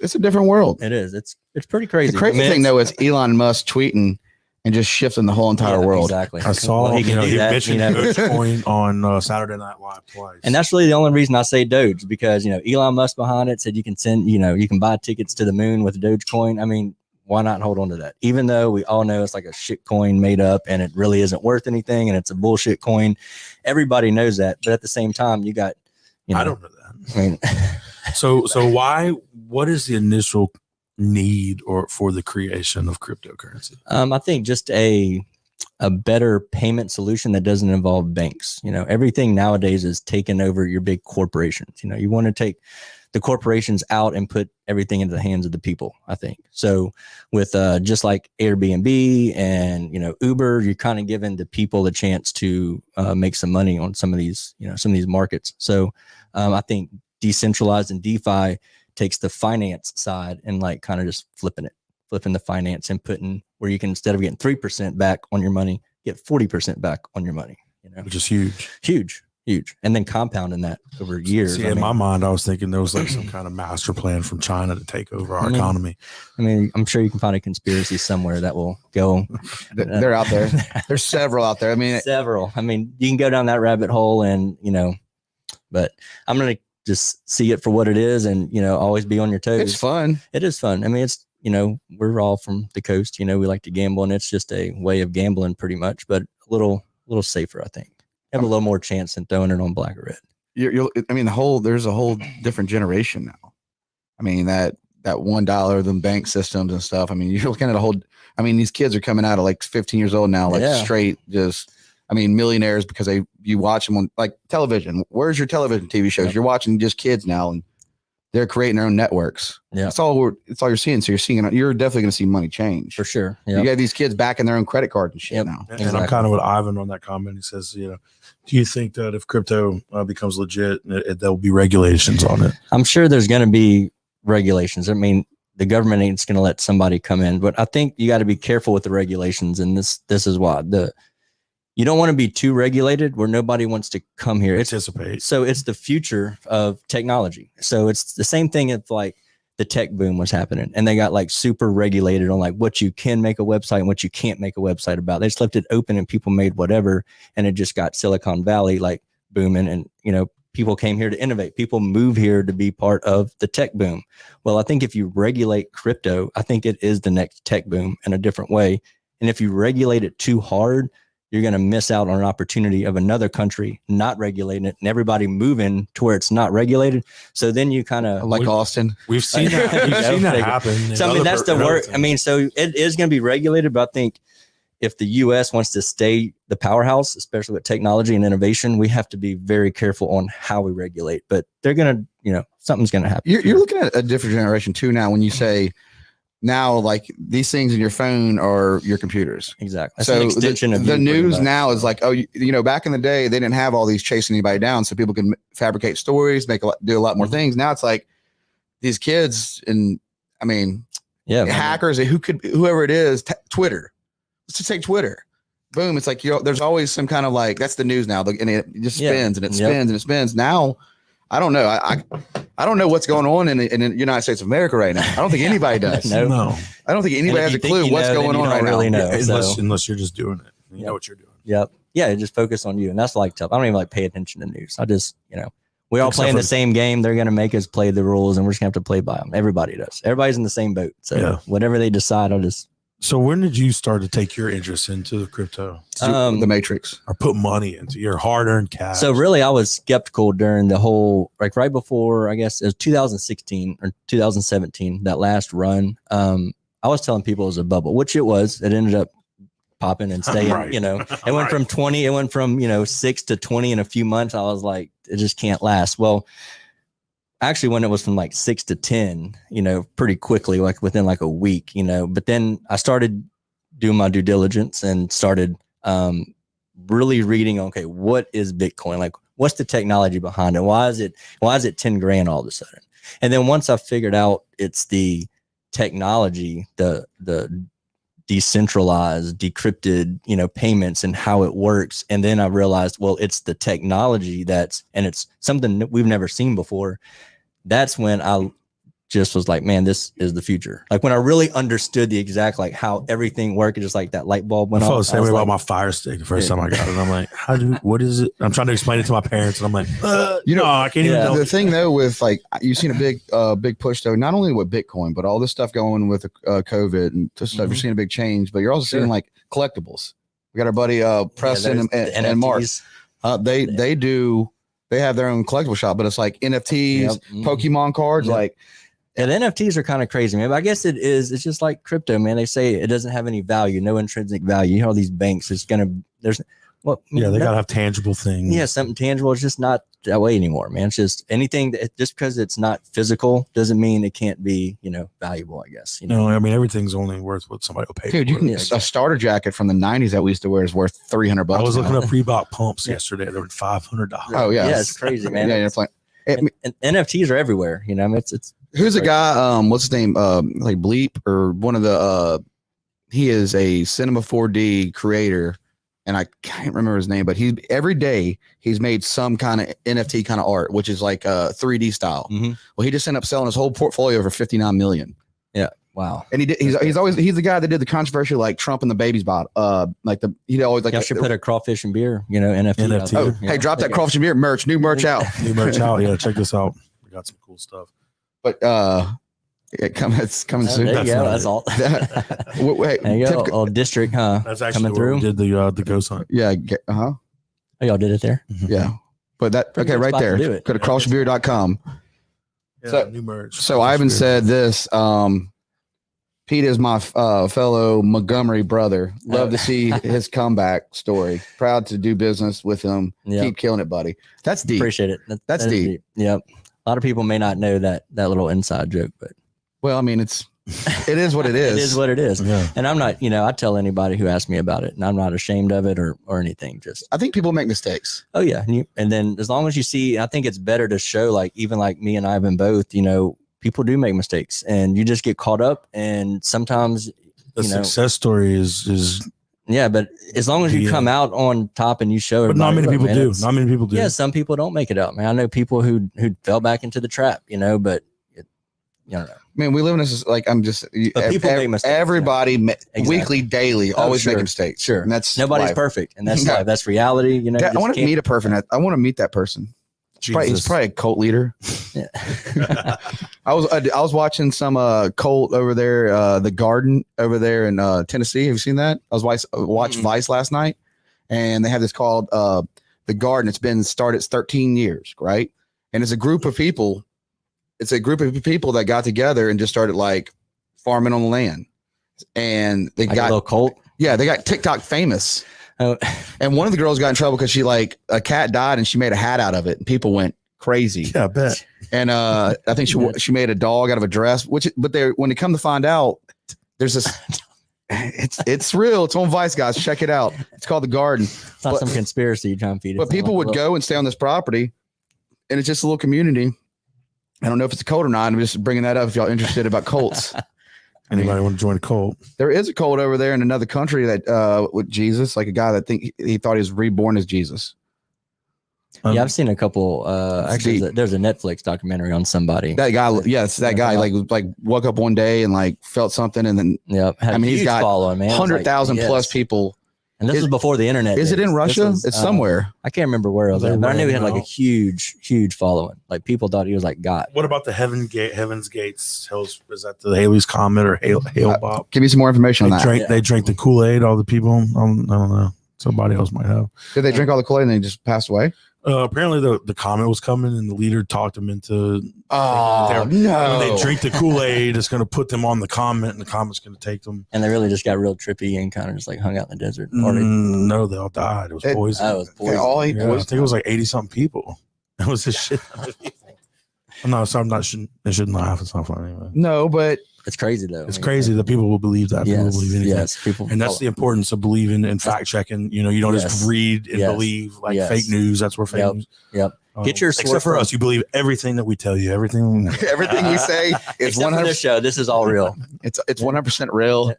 [SPEAKER 4] it's a different world.
[SPEAKER 5] It is. It's pretty crazy.
[SPEAKER 4] The crazy thing though is Elon Musk tweeting and just shifting the whole entire world.
[SPEAKER 5] Exactly.
[SPEAKER 1] I saw
[SPEAKER 5] Well, he can do
[SPEAKER 1] he
[SPEAKER 5] that,
[SPEAKER 1] mentioned Dogecoin on Saturday Night Live twice.
[SPEAKER 5] And that's really the only reason I say Doge, because Elon Musk behind it said you can send, you can buy tickets to the moon with Dogecoin. Why not hold on to that? Even though we all know it's like a shit coin made up and it really isn't worth anything and it's a bullshit coin. Everybody knows that. But at the same time, you got,
[SPEAKER 1] I don't know that.
[SPEAKER 5] I mean,
[SPEAKER 1] So what is the initial need or for the creation of cryptocurrency?
[SPEAKER 5] I think just a better payment solution that doesn't involve banks. You know, everything nowadays is taken over your big corporations. You know, you want to take the corporations out and put everything into the hands of the people, I think. So with just like Airbnb and, you know, Uber, you're kind of giving the people the chance to make some money on some of these, you know, some of these markets. So I think decentralized and DeFi takes the finance side and like kind of just flipping the finance and putting where you can, instead of getting 3% back on your money, get 40% back on your money, you know,
[SPEAKER 1] Which is huge.
[SPEAKER 5] huge. And then compounding that over years.
[SPEAKER 1] See, in my mind, I was thinking there was like some kind of master plan from China to take over our economy.
[SPEAKER 5] I mean, I'm sure you can find a conspiracy somewhere that will go.
[SPEAKER 4] They're out there. There's several out there. I mean,
[SPEAKER 5] Several. I mean, you can go down that rabbit hole and, you know, but I'm going to just see it for what it is and, you know, always be on your toes.
[SPEAKER 4] it's fun.
[SPEAKER 5] It is fun. I mean, it's, you know, we're all from the coast, you know, we like to gamble and it's just a way of gambling pretty much, but a little safer, I think. Have a little more chance than throwing it on black or red.
[SPEAKER 4] I mean, there's a whole different generation now. I mean, that $1, the bank systems and stuff. I mean, you're looking at these kids are coming out of like 15 years old now, like straight, just, I mean, millionaires because you watch them on like television. Where's your television TV shows? Yep. You're watching just kids now and they're creating their own networks. Yeah. It's all you're seeing. So you're definitely going to see money change.
[SPEAKER 5] For sure. Yep.
[SPEAKER 4] You got these kids backing their own credit cards and shit now.
[SPEAKER 1] And I'm kind of with Ivan on that comment. He says, you know, do you think that if crypto becomes legit, there'll be regulations on it?
[SPEAKER 5] I'm sure there's going to be regulations. I mean, the government ain't going to let somebody come in, but I think you got to be careful with the regulations. And this is why you don't want to be too regulated where nobody wants to come here. So it's the future of technology. So it's the same thing if like the tech boom was happening and they got like super regulated on like what you can make a website and what you can't make a website about. They just left it open and people made whatever. And it just got Silicon Valley like booming and, you know, people came here to innovate. People move here to be part of the tech boom. Well, I think if you regulate crypto, I think it is the next tech boom in a different way. And if you regulate it too hard, you're going to miss out on an opportunity of another country not regulating it and everybody moving to where it's not regulated. So then you kind of
[SPEAKER 4] like Austin.
[SPEAKER 1] We've seen that. We've seen that happen.
[SPEAKER 5] So I mean, that's the work. I mean, so it is going to be regulated, but I think if the U.S. wants to stay the powerhouse, especially with technology and innovation, we have to be very careful on how we regulate. But they're going to, you know, something's going to happen.
[SPEAKER 4] You're looking at a different generation too now when you say, now, like these things in your phone are your computers.
[SPEAKER 5] Exactly. That's
[SPEAKER 4] so
[SPEAKER 5] an extension of
[SPEAKER 4] the news now is like, oh, you know, back in the day, they didn't have all these chasing anybody down. So people can fabricate stories, do a lot more things. Now it's like these kids and I mean, hackers, whoever it is, Twitter. Let's just take Twitter. Boom. It's like, there's always some kind of like, that's the news now. And it just spins and it spins and it spins. Now, I don't know. I don't know what's going on in the United States of America right now. I don't think anybody does.
[SPEAKER 1] No.
[SPEAKER 4] I don't think anybody has a clue what's going on right
[SPEAKER 5] really
[SPEAKER 4] now.
[SPEAKER 1] Unless you're just doing it. You know what you're doing.
[SPEAKER 5] Yep. Yeah. Just focus on you. And that's like tough. I don't even like pay attention to news. I just, you know, we all playing the same game. They're going to make us play the rules and we're just going to have to play by them. Everybody does. Everybody's in the same boat. So whatever they decide, I'll just.
[SPEAKER 1] So when did you start to take your interest into the crypto?
[SPEAKER 4] The Matrix.
[SPEAKER 1] Or put money into your hard-earned cash?
[SPEAKER 5] So really, I was skeptical during the whole, like right before, I guess it was 2016 or 2017, that last run. I was telling people it was a bubble, which it was. It ended up popping and staying,
[SPEAKER 1] Right.
[SPEAKER 5] you know. It went from 20, it went from, you know, 6 to 20 in a few months. I was like, it just can't last. Well, actually, when it was from like 6 to 10, you know, pretty quickly, like within like a week, you know, but then I started doing my due diligence and started really reading, okay, what is Bitcoin? Like, what's the technology behind it? Why is it 10 grand all of a sudden? And then once I figured out it's the technology, the decentralized, decrypted, you know, payments and how it works. And then I realized, well, it's the technology and it's something that we've never seen before. That's when I just was like, man, this is the future. Like when I really understood the exact, like how everything worked, just like that light bulb went off.
[SPEAKER 1] I felt the same way about my Fire Stick the first time I got it. I'm like, what is it? I'm trying to explain it to my parents and I'm like, I can't even know.
[SPEAKER 4] The thing though, with like, you've seen a big push though, not only with Bitcoin, but all this stuff going with COVID and this stuff, you're seeing a big change, but you're also seeing like collectibles. We got our buddy Preston and Mark. They do They have their own collectible shop, but it's like NFTs,
[SPEAKER 5] Yep. Mhm.
[SPEAKER 4] Pokemon cards,
[SPEAKER 5] Yep.
[SPEAKER 4] like
[SPEAKER 5] Yeah, the NFTs are kind of crazy, man. But I guess it is. It's just like crypto, man. They say it doesn't have any value, no intrinsic value. You know, all these banks, there's well,
[SPEAKER 1] Yeah, they
[SPEAKER 5] no-
[SPEAKER 1] gotta have tangible things.
[SPEAKER 5] yeah, something tangible. It's just not that way anymore, man. It's just anything that just because it's not physical doesn't mean it can't be, valuable, I guess. You know,
[SPEAKER 1] No, I mean everything's only worth what somebody will pay.
[SPEAKER 4] dude, you
[SPEAKER 1] for
[SPEAKER 4] can
[SPEAKER 1] it.
[SPEAKER 4] a starter jacket from the 90s that we used to wear is worth $300.
[SPEAKER 1] I was looking
[SPEAKER 4] now.
[SPEAKER 1] up pre-bought pumps yesterday. They were $500.
[SPEAKER 4] Oh yeah,
[SPEAKER 5] yeah, it's crazy, man.
[SPEAKER 4] Yeah, you're playing.
[SPEAKER 5] And NFTs are everywhere. You know, I mean, it's
[SPEAKER 4] Who's a guy? What's his name? Like Bleep or one of the. He is a Cinema 4D creator, and I can't remember his name, but every day he's made some kind of NFT kind of art, which is like 3D style.
[SPEAKER 5] Mhm.
[SPEAKER 4] Well, he just ended up selling his whole portfolio for $59 million.
[SPEAKER 5] wow.
[SPEAKER 4] And he's the guy that did the controversial like Trump and the baby's bottle. He always like
[SPEAKER 5] Y'all should put a crawfish and beer, NFT. out
[SPEAKER 1] NFT.
[SPEAKER 5] there.
[SPEAKER 4] Oh,
[SPEAKER 5] Yeah.
[SPEAKER 4] hey, drop that crawfish and beer merch, new merch out.
[SPEAKER 1] New merch out. Yeah, check this out. We got some cool stuff.
[SPEAKER 4] But it's coming
[SPEAKER 5] Oh,
[SPEAKER 4] soon.
[SPEAKER 5] there you
[SPEAKER 1] That's
[SPEAKER 5] go.
[SPEAKER 1] not
[SPEAKER 5] That's
[SPEAKER 1] it.
[SPEAKER 5] all.
[SPEAKER 4] Wait,
[SPEAKER 5] There you go.
[SPEAKER 4] Tip-
[SPEAKER 5] Oh, district, huh?
[SPEAKER 1] That's actually
[SPEAKER 5] Coming
[SPEAKER 1] where we
[SPEAKER 5] through.
[SPEAKER 1] did the ghost hunt.
[SPEAKER 4] yeah,
[SPEAKER 5] Oh, y'all did it there.
[SPEAKER 4] yeah. But that
[SPEAKER 5] Pretty
[SPEAKER 4] okay,
[SPEAKER 5] good
[SPEAKER 4] right
[SPEAKER 5] spot to
[SPEAKER 4] there.
[SPEAKER 5] do it.
[SPEAKER 4] Go to crawfishbeer.com.
[SPEAKER 1] Yeah,
[SPEAKER 4] So-
[SPEAKER 1] new merch.
[SPEAKER 4] So Ivan said this. Pete is my fellow Montgomery brother. Love to see his comeback story. Proud to do business with him.
[SPEAKER 5] Yeah.
[SPEAKER 4] Keep killing it, buddy. That's deep.
[SPEAKER 5] Appreciate it.
[SPEAKER 4] That's
[SPEAKER 5] that is
[SPEAKER 4] deep.
[SPEAKER 5] Yep. A lot of people may not know that little inside joke, but
[SPEAKER 4] Well, I mean, it is what it is.
[SPEAKER 5] it is what it is.
[SPEAKER 1] Yeah.
[SPEAKER 5] And I'm not, I tell anybody who asks me about it, and I'm not ashamed of it or anything. Just,
[SPEAKER 4] I think people make mistakes.
[SPEAKER 5] oh yeah. And then as long as you see, I think it's better to show, like, even like me and Ivan both, people do make mistakes, and you just get caught up. And sometimes,
[SPEAKER 1] The success story is
[SPEAKER 5] yeah, but as long as you
[SPEAKER 1] Yeah.
[SPEAKER 5] come out on top and you show
[SPEAKER 1] but not
[SPEAKER 5] everybody,
[SPEAKER 1] many
[SPEAKER 5] look,
[SPEAKER 1] people
[SPEAKER 5] man,
[SPEAKER 1] do.
[SPEAKER 5] it's-
[SPEAKER 1] Not many people do.
[SPEAKER 5] Yeah, some people don't make it out, man. I know people who fell back into the trap, but I don't know.
[SPEAKER 4] I mean, we live in this like I'm just
[SPEAKER 5] But people make mistakes,
[SPEAKER 4] everybody
[SPEAKER 5] Exactly.
[SPEAKER 4] weekly, daily, always
[SPEAKER 5] sure.
[SPEAKER 4] making mistakes.
[SPEAKER 5] Sure.
[SPEAKER 4] And that's
[SPEAKER 5] Nobody's
[SPEAKER 4] life.
[SPEAKER 5] perfect, and that's
[SPEAKER 4] No.
[SPEAKER 5] life. That's reality. You
[SPEAKER 4] Yeah, I
[SPEAKER 5] just
[SPEAKER 4] want to
[SPEAKER 5] can't-
[SPEAKER 4] meet a person. I want to meet that person. He's probably a cult leader.
[SPEAKER 5] Yeah.
[SPEAKER 4] I was watching some cult over there, the Garden over there in Tennessee. Have you seen that? I was watched
[SPEAKER 5] Mm-mm.
[SPEAKER 4] Vice last night, and they have this called the Garden. It's been started 13 years, right? And it's a group of people. It's a group of people that got together and just started like farming on the land, and they
[SPEAKER 5] Like a little cult.
[SPEAKER 4] they got TikTok famous.
[SPEAKER 5] Oh,
[SPEAKER 4] And one of the girls got in trouble because she like a cat died and she made a hat out of it, and people went crazy.
[SPEAKER 1] Yeah, I bet.
[SPEAKER 4] And I think she made a dog out of a dress. But when they come to find out, there's this. It's real. It's on Vice, guys. Check it out. It's called the Garden.
[SPEAKER 5] it's not
[SPEAKER 4] But-
[SPEAKER 5] some conspiracy you trying to feed.
[SPEAKER 4] But people would go and stay on this property, and it's just a little community. I don't know if it's a cult or not. I'm just bringing that up if y'all interested about cults.
[SPEAKER 1] Anybody want to join a cult?
[SPEAKER 4] There is a cult over there in another country that with Jesus, like a guy that he thought he was reborn as Jesus.
[SPEAKER 5] Yeah, I've seen a couple.
[SPEAKER 4] It's
[SPEAKER 5] Actually,
[SPEAKER 4] deep.
[SPEAKER 5] there's a Netflix documentary on somebody.
[SPEAKER 4] That guy, yes, that guy, like woke up one day and like felt something, and then
[SPEAKER 5] Yep, had
[SPEAKER 4] I mean,
[SPEAKER 5] a
[SPEAKER 4] he's
[SPEAKER 5] huge
[SPEAKER 4] got
[SPEAKER 5] following, man. It was like,
[SPEAKER 4] 100,000 plus
[SPEAKER 5] yes.
[SPEAKER 4] people.
[SPEAKER 5] And this
[SPEAKER 4] Is-
[SPEAKER 5] was before the internet.
[SPEAKER 4] Is it
[SPEAKER 5] days.
[SPEAKER 4] in
[SPEAKER 5] This
[SPEAKER 4] Russia?
[SPEAKER 5] was,
[SPEAKER 4] It's somewhere.
[SPEAKER 5] I can't remember where it was,
[SPEAKER 1] They're
[SPEAKER 5] at, but I knew he had like a
[SPEAKER 1] running out.
[SPEAKER 5] huge following. Like people thought he was like God.
[SPEAKER 1] What about the Heaven's Gates? Is that the Haley's Comet or Hale Bob?
[SPEAKER 4] Give me some more information on that.
[SPEAKER 1] They drank the Kool-Aid. All the people. I don't know. Somebody else might have.
[SPEAKER 4] Did they drink all the Kool-Aid and they just passed away?
[SPEAKER 1] Apparently, the comet was coming, and the leader talked them into.
[SPEAKER 4] Oh,
[SPEAKER 1] When
[SPEAKER 4] no.
[SPEAKER 1] they drink the Kool-Aid, it's going to put them on the comet, and the comet's going to take them.
[SPEAKER 5] And they really just got real trippy and kind of just like hung out in the desert. Or they-
[SPEAKER 1] No, they all died. It was
[SPEAKER 4] It-
[SPEAKER 1] poison.
[SPEAKER 5] Oh, it was
[SPEAKER 4] They
[SPEAKER 5] poison.
[SPEAKER 4] all ate
[SPEAKER 1] Yeah, I
[SPEAKER 4] poison.
[SPEAKER 1] think it was like 80-something people. It was this shit. No, so I'm not. They shouldn't laugh. It's not funny. Anyway.
[SPEAKER 4] No, but
[SPEAKER 5] It's crazy though.
[SPEAKER 1] It's crazy that people will believe that. People will
[SPEAKER 5] Yes,
[SPEAKER 1] believe anything.
[SPEAKER 5] yes, people.
[SPEAKER 1] And that's the importance of believing and fact checking. You know, you don't
[SPEAKER 5] Yes.
[SPEAKER 1] just read and
[SPEAKER 5] Yes.
[SPEAKER 1] believe like
[SPEAKER 5] Yes.
[SPEAKER 1] fake news. That's where fake
[SPEAKER 5] Yep.
[SPEAKER 1] news.
[SPEAKER 5] Yep. Get your
[SPEAKER 1] except
[SPEAKER 5] source
[SPEAKER 1] for
[SPEAKER 5] from-
[SPEAKER 1] us, you believe everything that we tell you. Everything.
[SPEAKER 4] everything we say is
[SPEAKER 5] Except for
[SPEAKER 4] 100.
[SPEAKER 5] this show, this is all real.
[SPEAKER 4] It's 100% real.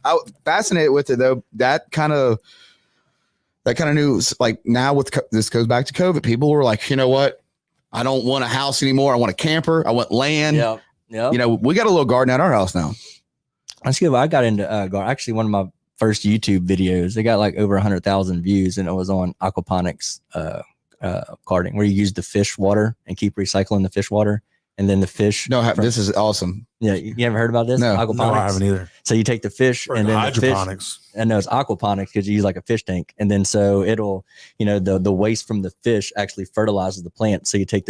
[SPEAKER 4] I was fascinated with it though. That kind of news, like now this goes back to COVID. People were like, you know what? I don't want a house anymore. I want a camper. I want land.
[SPEAKER 5] Yep. Yep.
[SPEAKER 4] You know, we got a little garden at our house now.
[SPEAKER 5] That's good. I got into actually one of my first YouTube videos. They got like over 100,000 views, and it was on aquaponics carding, where you use the fish water and keep recycling the fish water. and then the fish.
[SPEAKER 4] No, this is awesome.
[SPEAKER 5] Yeah, you haven't heard about this?
[SPEAKER 4] No.
[SPEAKER 5] Aquaponics?
[SPEAKER 1] No, I haven't either.
[SPEAKER 5] So you take the fish
[SPEAKER 1] Or
[SPEAKER 5] and then the fish,
[SPEAKER 1] hydroponics.
[SPEAKER 5] and no, it's aquaponics because you use like a fish tank, and then so it'll, the waste from the fish actually fertilizes the plant. So you take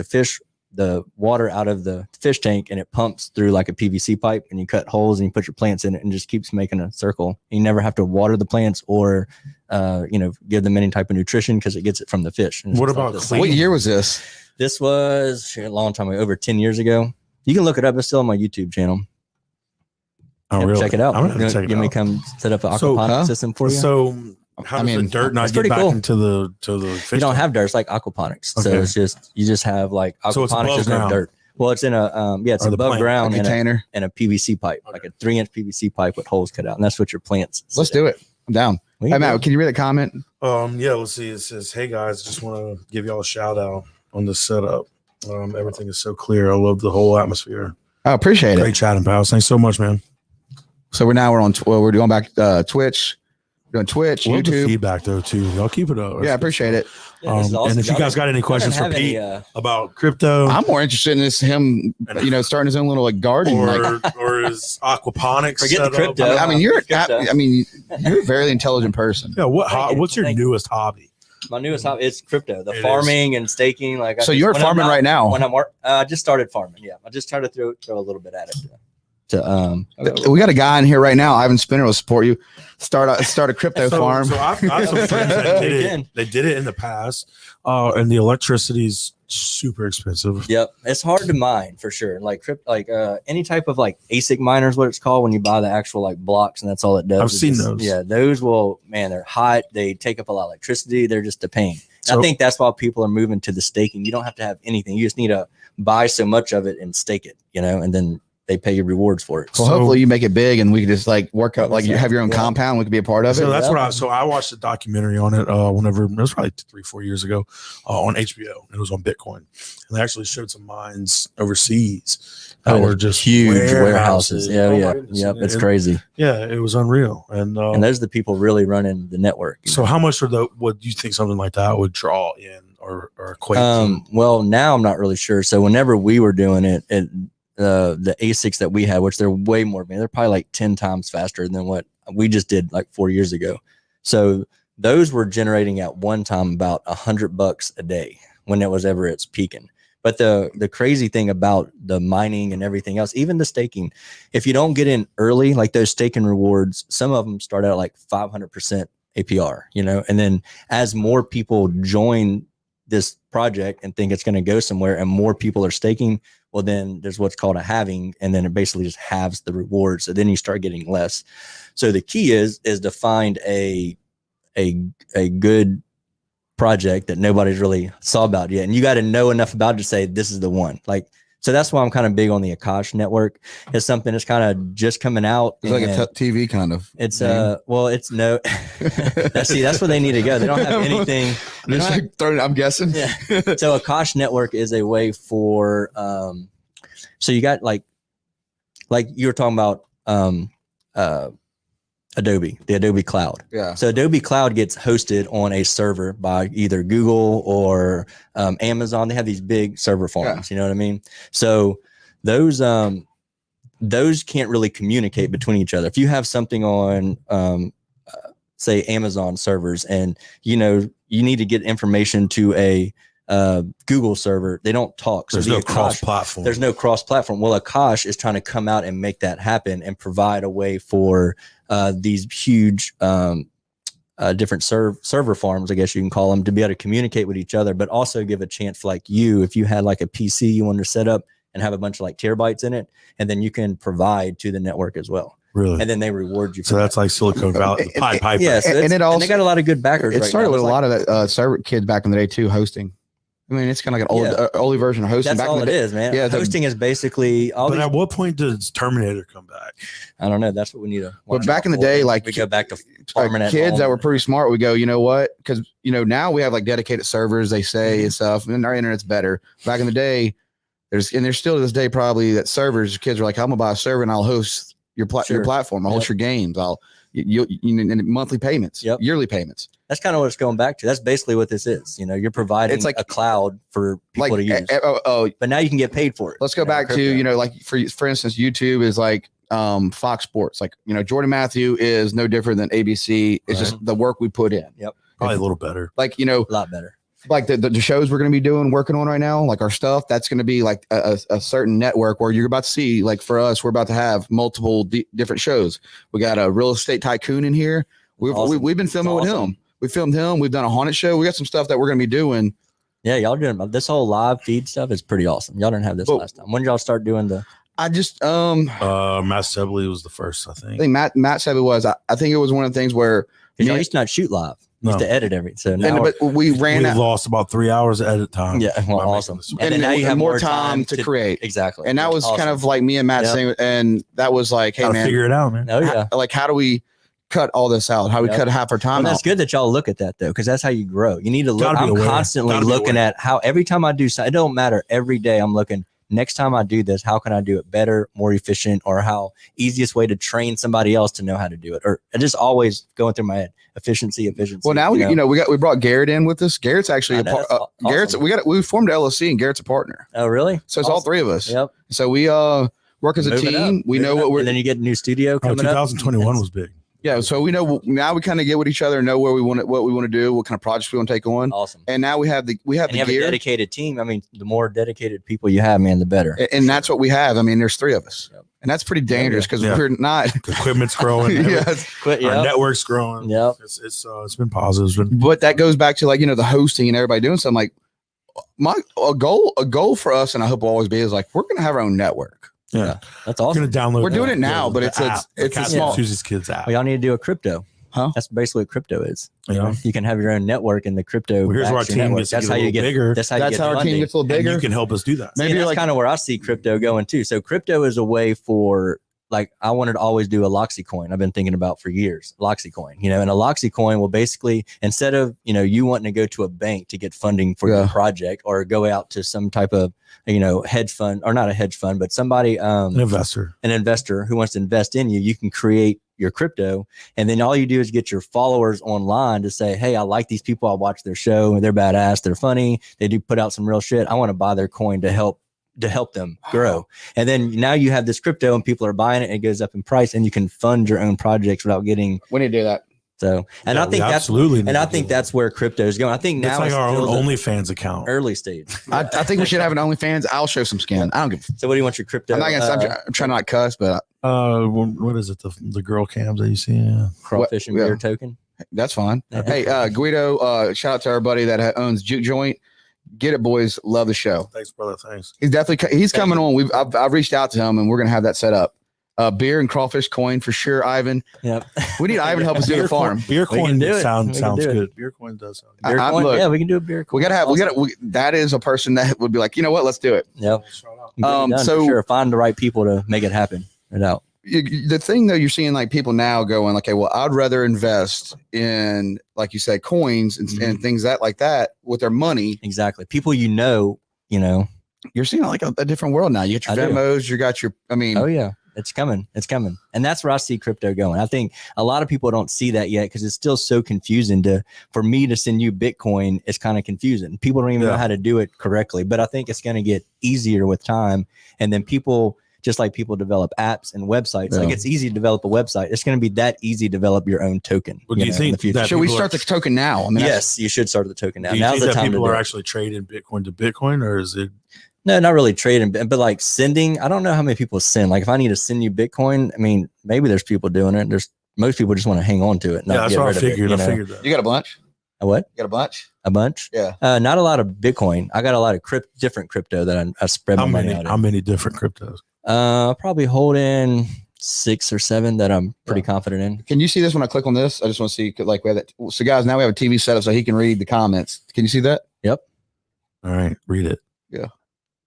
[SPEAKER 5] the water out of the fish tank, and it pumps through like a PVC pipe, and you cut holes and you put your plants in it, and just keeps making a circle. You never have to water the plants or, give them any type of nutrition because it gets it from the fish. And it's
[SPEAKER 1] What
[SPEAKER 5] just like
[SPEAKER 1] about
[SPEAKER 5] this.
[SPEAKER 1] clean?
[SPEAKER 4] What year was this?
[SPEAKER 5] This was a long time ago, over 10 years ago. You can look it up. It's still on my YouTube channel.
[SPEAKER 1] Oh,
[SPEAKER 5] Yep,
[SPEAKER 1] really?
[SPEAKER 5] check it out.
[SPEAKER 1] I'm gonna have to
[SPEAKER 5] You
[SPEAKER 1] check it
[SPEAKER 5] want me
[SPEAKER 1] out.
[SPEAKER 5] to come set up an
[SPEAKER 1] So,
[SPEAKER 5] aquaponics system for you?
[SPEAKER 1] So how
[SPEAKER 4] I
[SPEAKER 1] does the
[SPEAKER 4] mean,
[SPEAKER 1] dirt not
[SPEAKER 5] it's
[SPEAKER 1] get
[SPEAKER 5] pretty
[SPEAKER 1] back
[SPEAKER 5] cool.
[SPEAKER 1] into the fish?
[SPEAKER 5] You don't
[SPEAKER 1] tank?
[SPEAKER 5] have dirt. It's like aquaponics. So
[SPEAKER 1] Okay.
[SPEAKER 5] it's just, you just have like
[SPEAKER 1] So it's
[SPEAKER 5] aquaponics.
[SPEAKER 1] above
[SPEAKER 5] There's no
[SPEAKER 1] ground.
[SPEAKER 5] dirt. Well, it's in a, it's
[SPEAKER 1] Or the
[SPEAKER 5] above
[SPEAKER 1] plant,
[SPEAKER 5] ground
[SPEAKER 4] A
[SPEAKER 5] in
[SPEAKER 4] container.
[SPEAKER 5] a PVC pipe, like a 3-inch PVC pipe with holes cut out. And that's what your plants.
[SPEAKER 4] Let's do it. I'm down.
[SPEAKER 5] We
[SPEAKER 4] Hey,
[SPEAKER 5] can do
[SPEAKER 4] Matt,
[SPEAKER 5] it.
[SPEAKER 4] can you read a comment?
[SPEAKER 1] Yeah, let's see. It says, "Hey guys, just want to give y'all a shout out on the setup. Everything is so clear. I love the whole atmosphere.
[SPEAKER 4] I appreciate
[SPEAKER 1] Great
[SPEAKER 4] it.
[SPEAKER 1] chatting, pals. Thanks so much, man.
[SPEAKER 4] So we're on. We're going back Twitch. We're doing Twitch,
[SPEAKER 1] Love the
[SPEAKER 4] YouTube.
[SPEAKER 1] feedback though too. Y'all keep it up.
[SPEAKER 4] Yeah, I appreciate it.
[SPEAKER 5] Yeah, this is awesome.
[SPEAKER 1] And if you
[SPEAKER 5] Y'all
[SPEAKER 1] guys
[SPEAKER 5] didn't-
[SPEAKER 1] got any
[SPEAKER 5] y'all
[SPEAKER 1] questions
[SPEAKER 5] didn't
[SPEAKER 1] for
[SPEAKER 5] have
[SPEAKER 1] Pete
[SPEAKER 5] any,
[SPEAKER 1] about crypto
[SPEAKER 4] I'm more interested in this him, starting his own little like garden. Like,
[SPEAKER 1] or his aquaponics,
[SPEAKER 5] Forget the
[SPEAKER 1] setup.
[SPEAKER 5] crypto.
[SPEAKER 4] I mean, you're
[SPEAKER 5] Crypto.
[SPEAKER 4] you're a very intelligent person.
[SPEAKER 1] Yeah,
[SPEAKER 5] Thank you.
[SPEAKER 1] what's your
[SPEAKER 5] Thank you.
[SPEAKER 1] newest hobby?
[SPEAKER 5] my newest hobby is crypto, the
[SPEAKER 1] It
[SPEAKER 5] farming and staking. Like,
[SPEAKER 4] So you're
[SPEAKER 5] when I'm
[SPEAKER 4] farming
[SPEAKER 5] not-
[SPEAKER 4] right now.
[SPEAKER 5] When I just started farming. Yeah, I just tried to throw a little bit at it.
[SPEAKER 4] We got a guy in here right now. Ivan Spinner will support you. Start a crypto farm.
[SPEAKER 1] So I've got some friends that did
[SPEAKER 5] Again.
[SPEAKER 1] it. They did it in the past, and the electricity's super expensive.
[SPEAKER 5] Yep, it's hard to mine for sure. Like any type of like ASIC miner is what it's called when you buy the actual like blocks, and that's all it does.
[SPEAKER 1] I've
[SPEAKER 5] It's
[SPEAKER 1] seen
[SPEAKER 5] just-
[SPEAKER 1] those.
[SPEAKER 5] Yeah, those will, man, they're hot. They take up a lot of electricity. They're just a pain. And
[SPEAKER 1] So-
[SPEAKER 5] I think that's why people are moving to the staking. You don't have to have anything. You just need to buy so much of it and stake it, and then they pay you rewards for it.
[SPEAKER 4] Well,
[SPEAKER 1] So-
[SPEAKER 4] hopefully you make it big, and we can just like work out, like you have your own
[SPEAKER 5] Yeah.
[SPEAKER 4] compound. We could be a part of
[SPEAKER 1] So
[SPEAKER 4] it.
[SPEAKER 1] that's
[SPEAKER 5] Yeah.
[SPEAKER 1] what so I watched a documentary on it whenever it was probably 3-4 years ago on HBO. It was on Bitcoin, and they actually showed some mines overseas that
[SPEAKER 5] Oh,
[SPEAKER 1] were just
[SPEAKER 5] huge warehouses. Yeah,
[SPEAKER 1] Oh my
[SPEAKER 5] yeah,
[SPEAKER 1] goodness.
[SPEAKER 5] yep. It's
[SPEAKER 1] And-
[SPEAKER 5] crazy.
[SPEAKER 1] Yeah, it was unreal. And
[SPEAKER 5] And those are the people really running the network.
[SPEAKER 1] so how much would you think something like that would draw in or equate to?
[SPEAKER 5] Well, now I'm not really sure. So whenever we were doing it, the ASICs that we had, which they're way more, man, they're probably like 10 times faster than what we just did like 4 years ago. So those were generating at one time about $100 a day when it was ever its peaking. But the crazy thing about the mining and everything else, even the staking, if you don't get in early, like those staking rewards, some of them start out like 500% APR, and then as more people join this project and think it's going to go somewhere and more people are staking, well, then there's what's called a halving, and then it basically just halves the reward. So then you start getting less. So the key is to find a good project that nobody's really saw about yet, and you got to know enough about it to say this is the one. Like, so that's why I'm kind of big on the Akash network. It's something that's kind of just coming out.
[SPEAKER 4] It's like
[SPEAKER 5] and
[SPEAKER 4] a TV kind of.
[SPEAKER 5] it's
[SPEAKER 4] name.
[SPEAKER 5] well, it's no. that's where they need to go. They don't have anything. they don't have-
[SPEAKER 4] I'm guessing.
[SPEAKER 5] Yeah. So Akash network is a way for so you got like you were talking about Adobe, the Adobe Cloud.
[SPEAKER 4] Yeah.
[SPEAKER 5] So Adobe Cloud gets hosted on a server by either Google or Amazon. They have these big server farms, you know what I mean? So those can't really communicate between each other. If you have something on say Amazon servers and you need to get information to a Google server, they don't talk. So
[SPEAKER 1] There's
[SPEAKER 5] the
[SPEAKER 1] no
[SPEAKER 5] Akash-
[SPEAKER 1] cross-platform.
[SPEAKER 5] There's no cross-platform. Well, Akash is trying to come out and make that happen and provide a way for these huge different server farms, I guess you can call them, to be able to communicate with each other, but also give a chance for like you, if you had like a PC you wanted to set up and have a bunch of like terabytes in it, and then you can provide to the network as well.
[SPEAKER 1] Really?
[SPEAKER 5] And then they reward you.
[SPEAKER 1] So that's like Silicon Valley, the Pied Piper.
[SPEAKER 5] yeah. So
[SPEAKER 4] and
[SPEAKER 5] it's-
[SPEAKER 4] it also-
[SPEAKER 5] and they got a lot of good backers.
[SPEAKER 4] It
[SPEAKER 5] right
[SPEAKER 4] started
[SPEAKER 5] now.
[SPEAKER 4] with a
[SPEAKER 5] It's
[SPEAKER 4] lot of the server kids back in the day too, hosting. I mean, it's kind of like an old,
[SPEAKER 5] Yeah.
[SPEAKER 4] early version of hosting.
[SPEAKER 5] That's
[SPEAKER 4] back
[SPEAKER 5] all
[SPEAKER 4] in
[SPEAKER 5] it
[SPEAKER 4] the day.
[SPEAKER 5] is, man.
[SPEAKER 4] Yeah, the-
[SPEAKER 5] Hosting is basically all
[SPEAKER 1] But
[SPEAKER 5] these,
[SPEAKER 1] at what point does Terminator come back?
[SPEAKER 5] I don't know. That's what we need to.
[SPEAKER 4] But
[SPEAKER 5] watch
[SPEAKER 4] back
[SPEAKER 5] out
[SPEAKER 4] in the
[SPEAKER 5] for.
[SPEAKER 4] day, like
[SPEAKER 5] we go back to farming at
[SPEAKER 4] kids
[SPEAKER 5] home.
[SPEAKER 4] that were pretty smart, we go, you know what? Because now we have like dedicated servers, they say and stuff, and our internet's better. Back in the day, there's still to this day probably that servers. Kids are like, I'm gonna buy a server and I'll host your
[SPEAKER 5] Sure.
[SPEAKER 4] platform. I'll host
[SPEAKER 5] Yep.
[SPEAKER 4] your games. I'll in monthly payments, yearly payments.
[SPEAKER 5] That's kind of what it's going back to. That's basically what this is. You're providing
[SPEAKER 4] It's like
[SPEAKER 5] a cloud for people to use. But now you can get paid for it.
[SPEAKER 4] Let's go back to, like for instance, YouTube is like Fox Sports. Like, Jordan Matthew is no different than ABC. It's just the work we put in.
[SPEAKER 5] Yep.
[SPEAKER 1] Probably a little better.
[SPEAKER 4] Like,
[SPEAKER 5] a lot better.
[SPEAKER 4] Like the shows we're going to be working on right now, like our stuff, that's going to be like a certain network where you're about to see, like for us, we're about to have multiple different shows. We got a real estate tycoon in here. We've been filming with him. We filmed him. We've done a haunted show. We got some stuff that we're going to be doing.
[SPEAKER 5] Yeah, y'all doing this whole live feed stuff is pretty awesome. Y'all didn't have this last time. When did y'all start doing the?
[SPEAKER 4] I just
[SPEAKER 1] Matt Sebley was the first, I think.
[SPEAKER 4] Matt Sebley was. I think it was one of the things where
[SPEAKER 5] y'all used to not shoot live. We used to edit everything. So now
[SPEAKER 4] but we
[SPEAKER 1] lost about 3 hours of edit time.
[SPEAKER 5] Yeah, well, awesome.
[SPEAKER 4] And then now you have more time to create.
[SPEAKER 5] Exactly.
[SPEAKER 4] And that was kind of like me and Matt saying, and that was like, hey man,
[SPEAKER 1] figure it out, man.
[SPEAKER 5] Oh yeah.
[SPEAKER 4] How do we cut all this out? How do we cut half our time?
[SPEAKER 5] Well, that's good that y'all look at that though, because that's how you grow. You need to look. I'm constantly looking at how every time I do something, it don't matter. Every day I'm looking. Next time I do this, how can I do it better, more efficient, or how easiest way to train somebody else to know how to do it? Or just always going through my head, efficiency. Well,
[SPEAKER 4] now we brought Garrett in with us. Garrett's actually
[SPEAKER 5] awesome.
[SPEAKER 4] Garrett's we formed LLC and Garrett's a partner.
[SPEAKER 5] Oh, really?
[SPEAKER 4] So it's all three of us.
[SPEAKER 5] Yep.
[SPEAKER 4] So we work as a team. We know what we're.
[SPEAKER 5] And then you get a new studio coming
[SPEAKER 1] 2021 was big.
[SPEAKER 4] Yeah, so we know now we kind of get with each other and know what we want to do, what kind of projects we want to take on.
[SPEAKER 5] Awesome.
[SPEAKER 4] And now we have the
[SPEAKER 5] you have a dedicated team. I mean, the more dedicated people you have, man, the better.
[SPEAKER 4] And that's what we have. I mean, there's three of us, and that's pretty dangerous because we're not.
[SPEAKER 1] The equipment's growing. Our network's growing.
[SPEAKER 5] Yeah,
[SPEAKER 1] it's been positive.
[SPEAKER 4] But that goes back to the hosting and everybody doing something. Like a goal for us, and I hope will always be is like we're gonna have our own network.
[SPEAKER 5] Yeah, that's awesome.
[SPEAKER 1] We're gonna download.
[SPEAKER 4] We're doing it now, but it's a small.
[SPEAKER 1] Susie's kids app.
[SPEAKER 5] Well, y'all need to do a crypto.
[SPEAKER 4] Huh?
[SPEAKER 5] That's basically what crypto is.
[SPEAKER 1] Yeah.
[SPEAKER 5] You can have your own network in the crypto.
[SPEAKER 1] Well, here's where our team gets
[SPEAKER 5] that's how you get
[SPEAKER 1] bigger.
[SPEAKER 5] That's how our
[SPEAKER 4] team gets a little bigger.
[SPEAKER 1] And you can help us do that.
[SPEAKER 5] Maybe that's kind of where I see crypto going too. So crypto is a way for I wanted to always do a Loxy coin. I've been thinking about for years, Loxy coin, and a Loxy coin will basically, instead of, you wanting to go to a bank to get funding for your project or go out to some type of, hedge fund or not a hedge fund, but somebody, an investor who wants to invest in you, you can create your crypto. And then all you do is get your followers online to say, hey, I like these people. I watch their show. They're badass. They're funny. They do put out some real shit. I want to buy their coin to help them grow. And then now you have this crypto and people are buying it and it goes up in price and you can fund your own projects without getting.
[SPEAKER 4] We need to do that.
[SPEAKER 5] So, and I think that's where crypto is going. I think now
[SPEAKER 1] it's like our own OnlyFans account.
[SPEAKER 5] Early stage.
[SPEAKER 4] I think we should have an OnlyFans. I'll show some skin. I don't give.
[SPEAKER 5] So what do you want your crypto?
[SPEAKER 4] I'm not gonna. I'm trying not to cuss, but
[SPEAKER 1] what is it? The girl cams that you see? Yeah.
[SPEAKER 5] Crawfish and beer token.
[SPEAKER 4] That's fine. Hey, Guido, shout out to our buddy that owns Juke Joint. Get it, boys. Love the show.
[SPEAKER 1] Thanks, brother. Thanks.
[SPEAKER 4] He's coming on. I've reached out to him and we're gonna have that set up. Beer and crawfish coin for sure, Ivan.
[SPEAKER 5] Yep.
[SPEAKER 4] We need Ivan to help us do the farm.
[SPEAKER 1] Beer coin sounds good. Beer coin does sound good.
[SPEAKER 5] Look, we can do a beer coin.
[SPEAKER 4] That is a person that would be like, you know what, let's do it.
[SPEAKER 5] Yep. So sure, find the right people to make it happen.
[SPEAKER 4] The thing though, you're seeing like people now going, okay, well, I'd rather invest in, like you said, coins and things like that with their money.
[SPEAKER 5] Exactly. People, you're
[SPEAKER 4] seeing like a different world now. You got your Venmos, you got your,
[SPEAKER 5] oh yeah. It's coming. And that's where I see crypto going. I think a lot of people don't see that yet because it's still so confusing for me to send you Bitcoin. It's kind of confusing. People don't even know how to do it correctly, but I think it's going to get easier with time. And then people, just like people develop apps and websites, like it's easy to develop a website. It's going to be that easy to develop your own token.
[SPEAKER 1] Well, do you think
[SPEAKER 4] should we start the token now? I mean,
[SPEAKER 5] yes, you should start the token now.
[SPEAKER 1] Do you
[SPEAKER 5] Now's
[SPEAKER 1] think
[SPEAKER 5] the time
[SPEAKER 1] people are actually trading Bitcoin to Bitcoin, or is it?
[SPEAKER 5] No, not really trading, but like sending. I don't know how many people send. Like if I need to send you Bitcoin, I mean, maybe there's people doing it. Most people just want to hang on to it.
[SPEAKER 1] That's what I figured. I figured that.
[SPEAKER 4] You got a bunch?
[SPEAKER 5] A what?
[SPEAKER 4] You got a bunch?
[SPEAKER 5] A bunch?
[SPEAKER 4] Yeah.
[SPEAKER 5] Not a lot of Bitcoin. I got a lot of different crypto that I spread my money out.
[SPEAKER 1] How many different cryptos?
[SPEAKER 5] Probably holding 6 or 7 that I'm pretty confident in.
[SPEAKER 4] Can you see this when I click on this? I just want to see like we have that. So guys, now we have a TV set up so he can read the comments. Can you see that?
[SPEAKER 5] Yep.
[SPEAKER 1] All right, read it.
[SPEAKER 4] Yeah.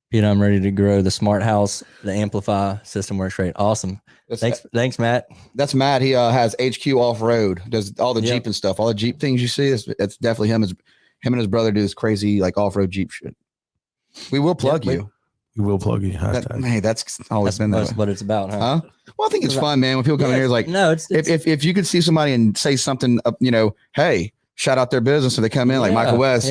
[SPEAKER 5] Pete, I'm ready to grow. The smart house, the Amplify system works great. Awesome. Thanks, Matt.
[SPEAKER 4] That's Matt. He has HQ Off Road, does all the Jeep and stuff. All the Jeep things you see, it's definitely him. Him and his brother do this crazy like off road Jeep shit. We will plug you.
[SPEAKER 1] You will plug it. Hashtag.
[SPEAKER 4] Hey, that's always been that
[SPEAKER 5] That's
[SPEAKER 4] way.
[SPEAKER 5] what it's about, huh?
[SPEAKER 4] Huh? Well, I think it's fun, man. When people come in here, it's like,
[SPEAKER 5] no, it's
[SPEAKER 4] if you could see somebody and say something, hey, shout out their business, so they come in like
[SPEAKER 5] Yeah,
[SPEAKER 4] Michael West,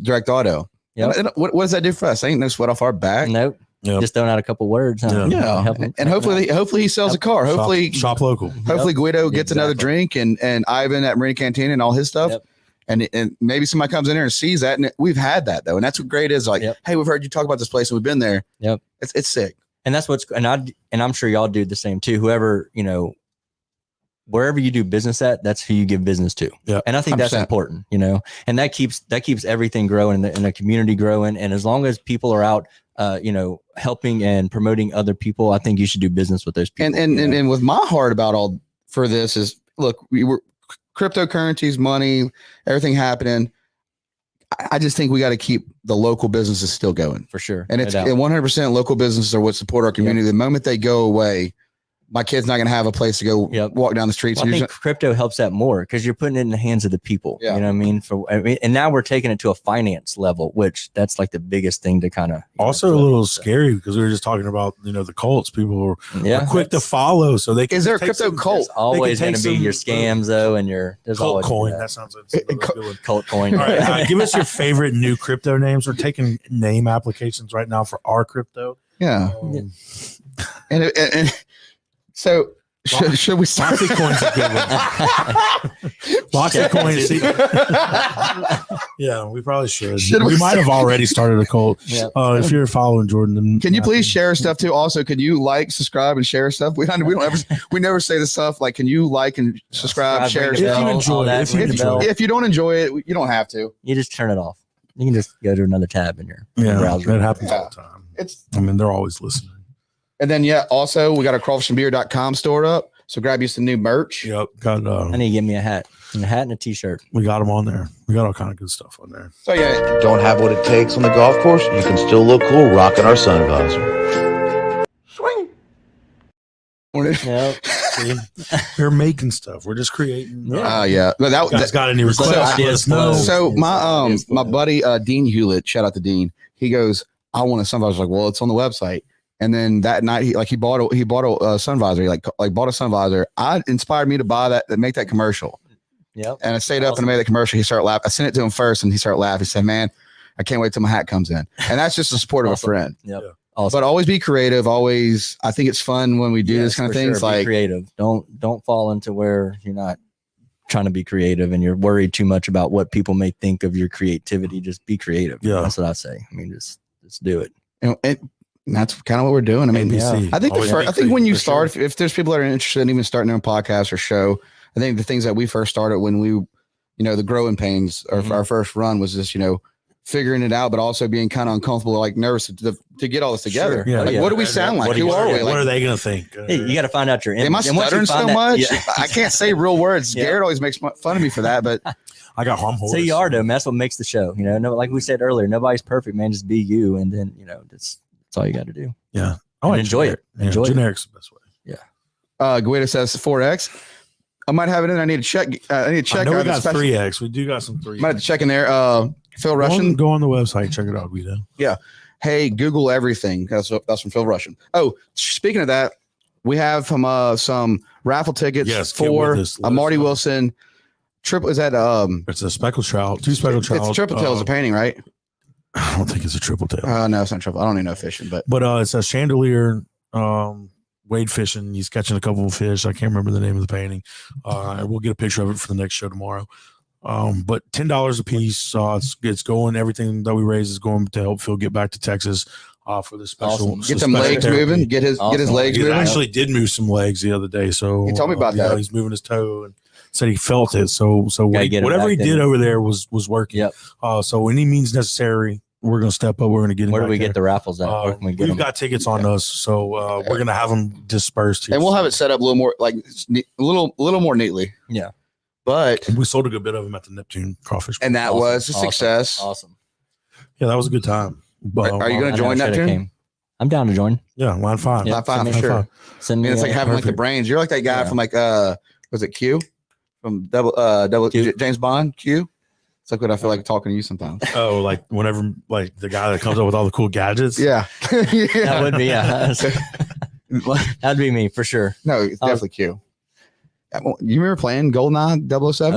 [SPEAKER 4] Direct Auto.
[SPEAKER 5] Yep.
[SPEAKER 4] And what does that do for us? Ain't no sweat off our back.
[SPEAKER 5] nope.
[SPEAKER 1] Yep.
[SPEAKER 5] Just throwing out a couple words. Huh?
[SPEAKER 1] Yeah.
[SPEAKER 5] Help 'em-
[SPEAKER 4] And
[SPEAKER 5] help 'em out.
[SPEAKER 4] hopefully he sells a car. Hopefully
[SPEAKER 1] shop local.
[SPEAKER 4] Hopefully Guido gets another
[SPEAKER 5] Exactly.
[SPEAKER 4] drink and Ivan at Marina Cantina and all his stuff.
[SPEAKER 5] Yep.
[SPEAKER 4] And maybe somebody comes in there and sees that. And we've had that though. And that's what great is like,
[SPEAKER 5] Yep.
[SPEAKER 4] hey, we've heard you talk about this place and we've been there.
[SPEAKER 5] Yep.
[SPEAKER 4] It's sick.
[SPEAKER 5] And that's what's and I'm sure y'all do the same too. Whoever, wherever you do business at, that's who you give business to.
[SPEAKER 1] Yeah.
[SPEAKER 5] And I think that's
[SPEAKER 4] 100%.
[SPEAKER 5] important, and that keeps everything growing and the community growing. And as long as people are out, helping and promoting other people, I think you should do business with those people.
[SPEAKER 4] And with my heart about all for this is, look, we were cryptocurrencies, money, everything happening. I just think we got to keep the local businesses still going.
[SPEAKER 5] for sure.
[SPEAKER 4] And
[SPEAKER 5] no
[SPEAKER 4] it's
[SPEAKER 5] doubt.
[SPEAKER 4] 100% local businesses are what support our community. The moment they go away, my kid's not going to have a place to go
[SPEAKER 5] Yep.
[SPEAKER 4] walk down the street.
[SPEAKER 5] Well, I think crypto helps that more because you're putting it in the hands of the people.
[SPEAKER 4] Yeah.
[SPEAKER 5] You know what I mean? And now we're taking it to a finance level, which that's like the biggest thing to kind of
[SPEAKER 1] Also a little scary because we were just talking about the cults. People are quick to follow, so they can
[SPEAKER 4] Is there a
[SPEAKER 1] take
[SPEAKER 4] crypto
[SPEAKER 1] some-
[SPEAKER 4] cult?
[SPEAKER 5] There's always
[SPEAKER 1] take
[SPEAKER 5] going to be
[SPEAKER 1] some,
[SPEAKER 5] your scams though, and there's
[SPEAKER 1] Cult
[SPEAKER 5] always
[SPEAKER 1] coin.
[SPEAKER 5] that.
[SPEAKER 1] That sounds like a good one.
[SPEAKER 5] Cult coin.
[SPEAKER 1] All right, give us your favorite new crypto names. We're taking name applications right now for our crypto.
[SPEAKER 4] Yeah. And so should we start?
[SPEAKER 1] Loxy Coin's a good one. Loxy Coin. Yeah, we probably should.
[SPEAKER 4] Should we
[SPEAKER 1] we might have already started a cult.
[SPEAKER 5] Yeah.
[SPEAKER 1] If you're following Jordan, then
[SPEAKER 4] Can you please share stuff too? Also, can you subscribe, and share stuff? We never say this stuff. Like, can you like and subscribe, share
[SPEAKER 5] ring the
[SPEAKER 1] If you
[SPEAKER 5] bell,
[SPEAKER 4] stuff?
[SPEAKER 1] enjoy
[SPEAKER 5] all
[SPEAKER 1] it,
[SPEAKER 5] that,
[SPEAKER 1] if you
[SPEAKER 5] ring the
[SPEAKER 1] enjoy
[SPEAKER 5] bell.
[SPEAKER 1] it.
[SPEAKER 4] If you don't enjoy it, you don't have to.
[SPEAKER 5] You just turn it off. You can just go to another tab in your browser.
[SPEAKER 1] that happens
[SPEAKER 4] Yeah.
[SPEAKER 1] all the time.
[SPEAKER 4] It's
[SPEAKER 1] They're always listening.
[SPEAKER 4] and then also we got a crawfishandbeer.com store up. So grab you some new merch.
[SPEAKER 1] Yep, got
[SPEAKER 5] I need to get me a hat and a t-shirt.
[SPEAKER 1] we got them on there. We got all kind of good stuff on there.
[SPEAKER 4] So yeah,
[SPEAKER 6] Don't have what it takes on the golf course? You can still look cool rocking our sun visor.
[SPEAKER 4] swing.
[SPEAKER 5] Yep.
[SPEAKER 1] See? We're making stuff. We're just creating.
[SPEAKER 4] Yeah. But
[SPEAKER 1] You guys got any
[SPEAKER 5] So
[SPEAKER 1] requests?
[SPEAKER 5] ideas
[SPEAKER 1] Let us know.
[SPEAKER 5] flow.
[SPEAKER 4] So my
[SPEAKER 5] Ideas
[SPEAKER 4] my
[SPEAKER 5] flow.
[SPEAKER 4] buddy Dean Hewlett, shout out to Dean. He goes, I want a sun visor. I was like, well, it's on the website. And then that night he bought a sun visor. He like bought a sun visor. I inspired me to buy that, make that commercial.
[SPEAKER 5] Yep.
[SPEAKER 4] And I stayed up and made the commercial. He started laughing. I sent it to him first, and he started laughing. He said, "Man, I can't wait till my hat comes in." And that's just the support of a
[SPEAKER 5] Awesome.
[SPEAKER 4] friend.
[SPEAKER 5] Yep.
[SPEAKER 1] Yeah.
[SPEAKER 5] Awesome.
[SPEAKER 4] But always be creative. Always, I think it's fun when we do this
[SPEAKER 5] Yes,
[SPEAKER 4] kind of
[SPEAKER 5] for
[SPEAKER 4] things.
[SPEAKER 5] sure. Be
[SPEAKER 4] Like,
[SPEAKER 5] creative. Don't fall into where you're not trying to be creative and you're worried too much about what people may think of your creativity. Just be creative.
[SPEAKER 1] Yeah.
[SPEAKER 5] That's what I say. I mean, just do it.
[SPEAKER 4] and that's kind of what we're doing. I mean,
[SPEAKER 1] ABC.
[SPEAKER 4] I think
[SPEAKER 1] Always be
[SPEAKER 4] I think when you
[SPEAKER 1] creative, for
[SPEAKER 4] start,
[SPEAKER 1] sure.
[SPEAKER 4] if there's people that are interested in even starting their own podcast or show, I think the things that we first started when we, the growing pains, or
[SPEAKER 5] Mhm.
[SPEAKER 4] our first run was just, figuring it out, but also being kind of uncomfortable, like nervous to get all this together.
[SPEAKER 5] Sure.
[SPEAKER 1] Yeah.
[SPEAKER 4] Like,
[SPEAKER 5] Yeah.
[SPEAKER 4] what do we sound like?
[SPEAKER 5] What do
[SPEAKER 4] Who
[SPEAKER 5] you-
[SPEAKER 4] are we?
[SPEAKER 1] What
[SPEAKER 4] Like,
[SPEAKER 1] are they going to think?
[SPEAKER 5] Hey, you got to find out your image.
[SPEAKER 4] am I
[SPEAKER 5] And once you
[SPEAKER 4] stuttering so
[SPEAKER 5] find that-
[SPEAKER 4] much?
[SPEAKER 5] Yeah.
[SPEAKER 4] I can't say real words.
[SPEAKER 5] Yeah.
[SPEAKER 4] Garrett always makes fun of me for that, but
[SPEAKER 1] I got home.
[SPEAKER 5] So you are though. Man. That's what makes the show. No, like we said earlier, nobody's perfect, man. Just be you, and then that's all you got to do.
[SPEAKER 1] Yeah.
[SPEAKER 5] And enjoy it. Enjoy it.
[SPEAKER 1] Generic's the best way.
[SPEAKER 4] Guido says 4X. I might have it in. I need to check. I need to
[SPEAKER 1] I
[SPEAKER 4] check.
[SPEAKER 1] know we
[SPEAKER 4] out the
[SPEAKER 1] got
[SPEAKER 4] special-
[SPEAKER 1] 3X. We do got some 3X.
[SPEAKER 4] Might have to check in there. Phil Russian.
[SPEAKER 1] Go on the website. Check it out, Guido.
[SPEAKER 4] Hey, Google everything. That's from Phil Russian. Oh, speaking of that, we have some raffle tickets
[SPEAKER 1] Yes, get
[SPEAKER 4] for
[SPEAKER 1] with us. Let us
[SPEAKER 4] Marty
[SPEAKER 1] know.
[SPEAKER 4] Wilson. Triple is that
[SPEAKER 1] It's a speckled trout. 2 speckled trout.
[SPEAKER 4] It's triple tails of painting, right?
[SPEAKER 1] I don't think it's a triple tail.
[SPEAKER 4] No, it's not triple. I don't even know fishing, but
[SPEAKER 1] But it's a chandelier wade fishing. He's catching a couple of fish. I can't remember the name of the painting. We'll get a picture of it for the next show tomorrow. But $10 a piece. It's going. Everything that we raise is going to help Phil get back to Texas for the special.
[SPEAKER 5] Awesome.
[SPEAKER 4] get some
[SPEAKER 1] special
[SPEAKER 4] legs
[SPEAKER 1] therapy.
[SPEAKER 4] moving. Get his
[SPEAKER 5] Awesome.
[SPEAKER 4] legs
[SPEAKER 1] He
[SPEAKER 4] moving.
[SPEAKER 1] actually did move some legs the other day. So
[SPEAKER 4] He told me about that.
[SPEAKER 1] He's moving his toe and said he felt it. So
[SPEAKER 5] Gotta get it
[SPEAKER 1] whatever he
[SPEAKER 5] back
[SPEAKER 1] did
[SPEAKER 5] in.
[SPEAKER 1] over there was working.
[SPEAKER 5] Yep.
[SPEAKER 1] So any means necessary, we're gonna step up. We're gonna get him.
[SPEAKER 5] Where do
[SPEAKER 1] back
[SPEAKER 5] we
[SPEAKER 1] there.
[SPEAKER 5] get the raffles at? Where can we get
[SPEAKER 1] We've
[SPEAKER 5] them?
[SPEAKER 1] got tickets on us, so we're gonna have them dispersed here.
[SPEAKER 4] And we'll have it set up a little more, like a little more neatly.
[SPEAKER 5] Yeah.
[SPEAKER 4] But
[SPEAKER 1] We sold a good bit of them at the Neptune Crawfish.
[SPEAKER 4] and that
[SPEAKER 5] Awesome.
[SPEAKER 4] was a
[SPEAKER 5] Awesome.
[SPEAKER 4] success.
[SPEAKER 5] Awesome.
[SPEAKER 1] Yeah, that was a good time. But,
[SPEAKER 4] Are you gonna
[SPEAKER 5] I
[SPEAKER 4] join
[SPEAKER 5] never shoulda
[SPEAKER 4] Neptune?
[SPEAKER 5] came. I'm down to join.
[SPEAKER 1] Yeah, line 5.
[SPEAKER 5] Yeah,
[SPEAKER 4] High five,
[SPEAKER 5] send me-
[SPEAKER 4] for sure.
[SPEAKER 5] Send
[SPEAKER 4] I
[SPEAKER 5] me.
[SPEAKER 4] mean, it's like having like the
[SPEAKER 1] perfect.
[SPEAKER 4] brains. You're like that guy
[SPEAKER 5] Yeah.
[SPEAKER 4] from was it Q? From double
[SPEAKER 5] Q.
[SPEAKER 4] James Bond Q. It's It's like what I feel like talking to you sometimes.
[SPEAKER 1] Oh, like whenever, like the guy that comes up with all the cool gadgets.
[SPEAKER 4] Yeah.
[SPEAKER 5] That would be that'd be me for sure.
[SPEAKER 4] No, it's definitely Q. You remember playing GoldenEye 007?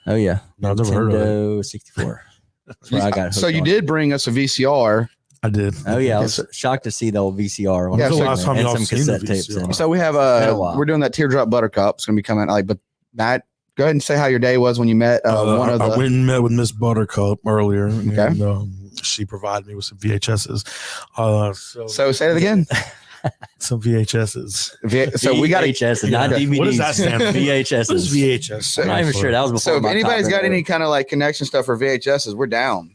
[SPEAKER 5] Oh yeah.
[SPEAKER 1] No, I've never heard of it.
[SPEAKER 5] Nintendo 64. That's where I got
[SPEAKER 4] So
[SPEAKER 5] hooked
[SPEAKER 4] you
[SPEAKER 5] on.
[SPEAKER 4] did bring us a VCR.
[SPEAKER 1] I did.
[SPEAKER 5] Oh yeah, I was
[SPEAKER 4] Yes.
[SPEAKER 5] shocked to see the old VCR.
[SPEAKER 4] Yeah,
[SPEAKER 1] When's the
[SPEAKER 4] so-
[SPEAKER 1] last time
[SPEAKER 5] and
[SPEAKER 1] y'all
[SPEAKER 5] some
[SPEAKER 1] seen the
[SPEAKER 5] cassette tapes.
[SPEAKER 1] VCR?
[SPEAKER 5] In.
[SPEAKER 4] So we have
[SPEAKER 5] been a while.
[SPEAKER 4] we're doing that Teardrop Buttercup. It's gonna be coming like, but Matt, go ahead and say how your day was when you met one of
[SPEAKER 1] I
[SPEAKER 4] the.
[SPEAKER 1] went and met with Miss Buttercup earlier,
[SPEAKER 4] Okay.
[SPEAKER 1] and she provided me with some VHSs.
[SPEAKER 4] So say it again.
[SPEAKER 1] Some VHSs.
[SPEAKER 4] So we got to.
[SPEAKER 5] VHS and not
[SPEAKER 1] Yeah.
[SPEAKER 5] DVDs.
[SPEAKER 1] What does that stand for?
[SPEAKER 5] VHS.
[SPEAKER 1] What is VHS?
[SPEAKER 5] I'm not even sure that was before.
[SPEAKER 4] So if
[SPEAKER 5] my
[SPEAKER 4] anybody's
[SPEAKER 5] time.
[SPEAKER 4] got any kind of like connection stuff for VHSs, we're down.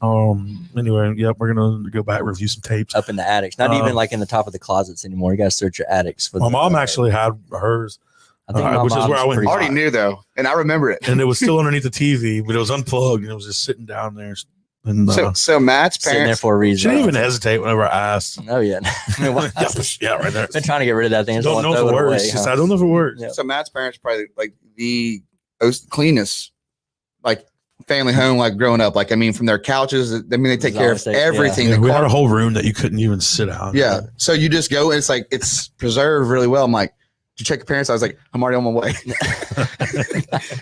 [SPEAKER 1] Anyway, yep, we're gonna go back and review some tapes.
[SPEAKER 5] up in the attics, not even like in the top of the closets anymore. You got to search your attics for.
[SPEAKER 1] My
[SPEAKER 5] the,
[SPEAKER 1] mom actually had hers,
[SPEAKER 5] I think my
[SPEAKER 1] which is
[SPEAKER 5] mom's
[SPEAKER 1] where I went.
[SPEAKER 5] pretty
[SPEAKER 4] I already
[SPEAKER 5] hot.
[SPEAKER 4] knew though, and I remember it.
[SPEAKER 1] and it was still underneath the TV, but it was unplugged, and it was just sitting down there. And
[SPEAKER 4] So Matt's
[SPEAKER 5] sitting there
[SPEAKER 4] parents.
[SPEAKER 5] for a
[SPEAKER 1] she
[SPEAKER 5] reason.
[SPEAKER 1] didn't even hesitate whenever I asked.
[SPEAKER 5] Oh yeah, I mean, what,
[SPEAKER 1] Yeah, right there.
[SPEAKER 5] been trying to get rid of that thing. Just
[SPEAKER 1] Don't
[SPEAKER 5] wanna
[SPEAKER 1] know if
[SPEAKER 5] throw
[SPEAKER 1] it
[SPEAKER 5] it away,
[SPEAKER 1] works. She
[SPEAKER 5] huh?
[SPEAKER 1] said, I don't know if it works.
[SPEAKER 5] Yeah.
[SPEAKER 4] So Matt's parents probably like the most cleanest, like family home, like growing up. Like I mean, from their couches. I mean, they take care of
[SPEAKER 5] Always take- yeah.
[SPEAKER 4] everything.
[SPEAKER 1] Yeah,
[SPEAKER 4] The
[SPEAKER 1] we had
[SPEAKER 4] car-
[SPEAKER 1] a whole room that you couldn't even sit down.
[SPEAKER 4] Yeah. So you just go and it's like it's preserved really well. I'm like, did you check your parents? I was like, I'm already on my way.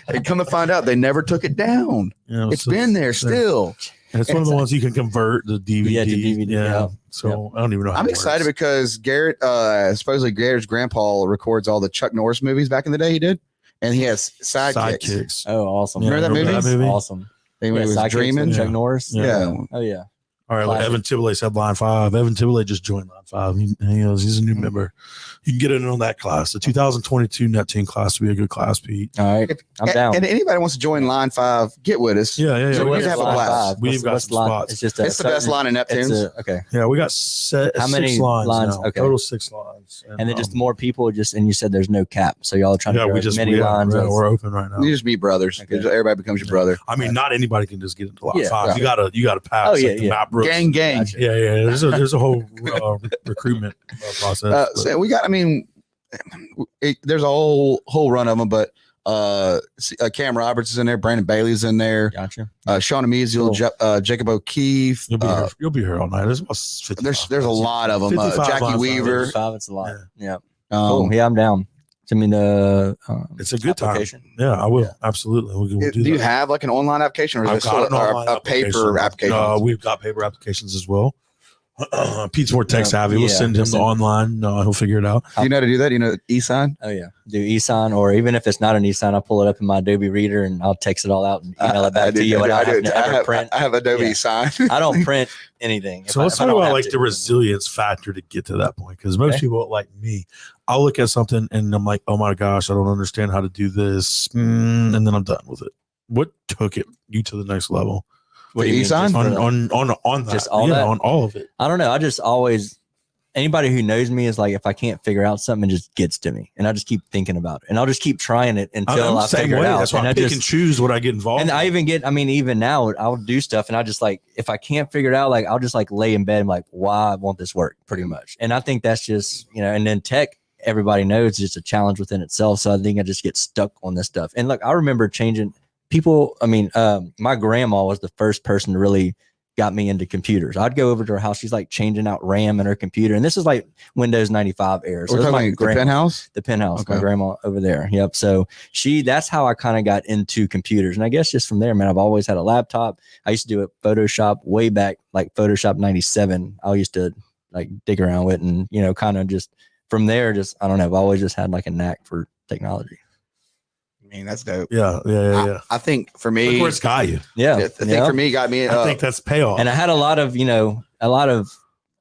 [SPEAKER 4] And come to find out, they never took it down.
[SPEAKER 1] You know,
[SPEAKER 4] It's
[SPEAKER 1] so-
[SPEAKER 4] been there still.
[SPEAKER 1] And it's one of the ones you can convert the DVD.
[SPEAKER 5] Yeah, to DVD, yeah.
[SPEAKER 1] So I don't even know. How
[SPEAKER 4] I'm
[SPEAKER 1] it
[SPEAKER 4] excited
[SPEAKER 1] works.
[SPEAKER 4] because Garrett, supposedly Garrett's grandpa records all the Chuck Norris movies back in the day he did. And he has sidekicks.
[SPEAKER 1] Sidekicks.
[SPEAKER 5] Oh, awesome!
[SPEAKER 1] Yeah,
[SPEAKER 4] Remember that movie?
[SPEAKER 5] Awesome.
[SPEAKER 4] And when he was
[SPEAKER 5] Sidekicks with
[SPEAKER 4] dreaming.
[SPEAKER 5] Chuck
[SPEAKER 1] Yeah.
[SPEAKER 5] Norris.
[SPEAKER 4] Yeah.
[SPEAKER 5] Oh yeah.
[SPEAKER 1] All right,
[SPEAKER 5] Classic.
[SPEAKER 1] Evan Tibble said line 5. Evan Tibble just joined line 5. He's a new member. You can get in on that class. The 2022 Neptune class will be a good class, Pete.
[SPEAKER 5] All right. I'm down.
[SPEAKER 4] And anybody wants to join Line 5, get with us.
[SPEAKER 1] Yeah.
[SPEAKER 4] So we
[SPEAKER 5] What's
[SPEAKER 4] need to have a
[SPEAKER 5] line
[SPEAKER 4] blast.
[SPEAKER 5] five?
[SPEAKER 1] We've got
[SPEAKER 5] what's
[SPEAKER 1] some
[SPEAKER 5] line?
[SPEAKER 1] spots.
[SPEAKER 5] It's just
[SPEAKER 4] It's the best line in Neptunes.
[SPEAKER 5] Okay.
[SPEAKER 1] Yeah, we got
[SPEAKER 5] How
[SPEAKER 1] six
[SPEAKER 5] many
[SPEAKER 1] lines
[SPEAKER 5] lines?
[SPEAKER 1] now.
[SPEAKER 5] Okay.
[SPEAKER 1] Total 6 lines.
[SPEAKER 5] And then just more people. And you said there's no cap, so y'all are trying
[SPEAKER 1] yeah,
[SPEAKER 5] to
[SPEAKER 1] we
[SPEAKER 5] get as
[SPEAKER 1] just
[SPEAKER 5] many
[SPEAKER 1] we
[SPEAKER 5] lines.
[SPEAKER 1] are,
[SPEAKER 5] as-
[SPEAKER 1] we're open right now.
[SPEAKER 4] You just be brothers.
[SPEAKER 5] Okay.
[SPEAKER 4] Everybody becomes your brother.
[SPEAKER 1] I mean, not anybody can just get into line
[SPEAKER 5] Yeah,
[SPEAKER 1] 5.
[SPEAKER 4] right.
[SPEAKER 1] You gotta pass.
[SPEAKER 5] Oh, yeah,
[SPEAKER 1] like the
[SPEAKER 5] yeah.
[SPEAKER 1] Matt Brooks.
[SPEAKER 4] Gang.
[SPEAKER 5] Gotcha.
[SPEAKER 1] Yeah. There's a whole recruitment process. but-
[SPEAKER 4] So we got, I mean, there's a whole run of them, but Cam Roberts is in there, Brandon Bailey's in there,
[SPEAKER 5] Gotcha.
[SPEAKER 4] Sean Amiziel,
[SPEAKER 5] Cool.
[SPEAKER 4] Jacob O'Keefe.
[SPEAKER 1] You'll be here all night. There's about 55
[SPEAKER 4] There's a lot of them.
[SPEAKER 1] 55
[SPEAKER 4] Jackie
[SPEAKER 1] lines,
[SPEAKER 4] Weaver.
[SPEAKER 5] 5. It's a lot. Yeah.
[SPEAKER 4] Um,
[SPEAKER 5] Cool. Yeah, I'm down. Send me the
[SPEAKER 1] It's a good time.
[SPEAKER 5] application.
[SPEAKER 1] Yeah, I will.
[SPEAKER 5] Yeah.
[SPEAKER 1] Absolutely. We'll
[SPEAKER 4] do
[SPEAKER 1] do
[SPEAKER 4] you
[SPEAKER 1] that.
[SPEAKER 4] have like an online application or is
[SPEAKER 1] I've
[SPEAKER 4] it
[SPEAKER 1] got
[SPEAKER 4] still
[SPEAKER 1] an online
[SPEAKER 4] a paper application?
[SPEAKER 1] We've got paper applications as well. Pete's more tech savvy. We'll
[SPEAKER 5] Yeah.
[SPEAKER 1] send him the online. He'll figure it out.
[SPEAKER 4] Do you know how to do that? Do you know e-sign?
[SPEAKER 5] Oh yeah. Do e-sign, or even if it's not an e-sign, I'll pull it up in my Adobe Reader and I'll text it all out and email it back to you. And I have to ever print.
[SPEAKER 4] I have Adobe
[SPEAKER 5] Yeah.
[SPEAKER 4] e-sign.
[SPEAKER 5] I don't print anything.
[SPEAKER 1] So let's talk about like the resilience factor to get to that point. Because most
[SPEAKER 5] Okay.
[SPEAKER 1] people like me, I'll look at something and I'm like, oh my gosh, I don't understand how to do this. And then I'm done with it. What took you to the next level?
[SPEAKER 5] What do you mean,
[SPEAKER 4] e-sign?
[SPEAKER 5] just for the-
[SPEAKER 1] On that.
[SPEAKER 5] Just all
[SPEAKER 1] Yeah,
[SPEAKER 5] that?
[SPEAKER 1] on all of it.
[SPEAKER 5] I don't know. I just always, anybody who knows me is like, if I can't figure out something, it just gets to me, and I just keep thinking about it, and I'll just keep trying it until
[SPEAKER 1] I'm
[SPEAKER 5] I
[SPEAKER 1] the same
[SPEAKER 5] figure it
[SPEAKER 1] way.
[SPEAKER 5] out.
[SPEAKER 1] That's why
[SPEAKER 5] and
[SPEAKER 1] I
[SPEAKER 5] I
[SPEAKER 1] pick
[SPEAKER 5] just,
[SPEAKER 1] and choose what I get involved
[SPEAKER 5] and
[SPEAKER 1] in.
[SPEAKER 5] I even get, I mean, even now I'll do stuff, and I just like, if I can't figure it out, like I'll just like lay in bed and like, why won't this work? Pretty much. And I think that's just, and then tech, everybody knows, is just a challenge within itself. So I think I just get stuck on this stuff. And look, I remember changing people. I mean, my grandma was the first person to really got me into computers. I'd go over to her house. She's like changing out RAM in her computer. And this is like Windows 95 era. So
[SPEAKER 4] We're
[SPEAKER 5] it was
[SPEAKER 4] talking
[SPEAKER 5] my
[SPEAKER 4] about the penthouse.
[SPEAKER 5] the penthouse, my
[SPEAKER 4] Okay.
[SPEAKER 5] grandma over there. Yep. So that's how I kind of got into computers. And I guess just from there, man, I've always had a laptop. I used to do it Photoshop way back, like Photoshop 97. I used to like dig around with and, kind of just from there, just, I don't know. I've always just had like a knack for technology.
[SPEAKER 4] I mean, that's dope.
[SPEAKER 1] Yeah.
[SPEAKER 4] I think for
[SPEAKER 1] Look
[SPEAKER 4] me,
[SPEAKER 1] where it's got you.
[SPEAKER 5] Yeah.
[SPEAKER 4] I think for me, got me.
[SPEAKER 1] I think that's payoff.
[SPEAKER 5] And I had a lot of,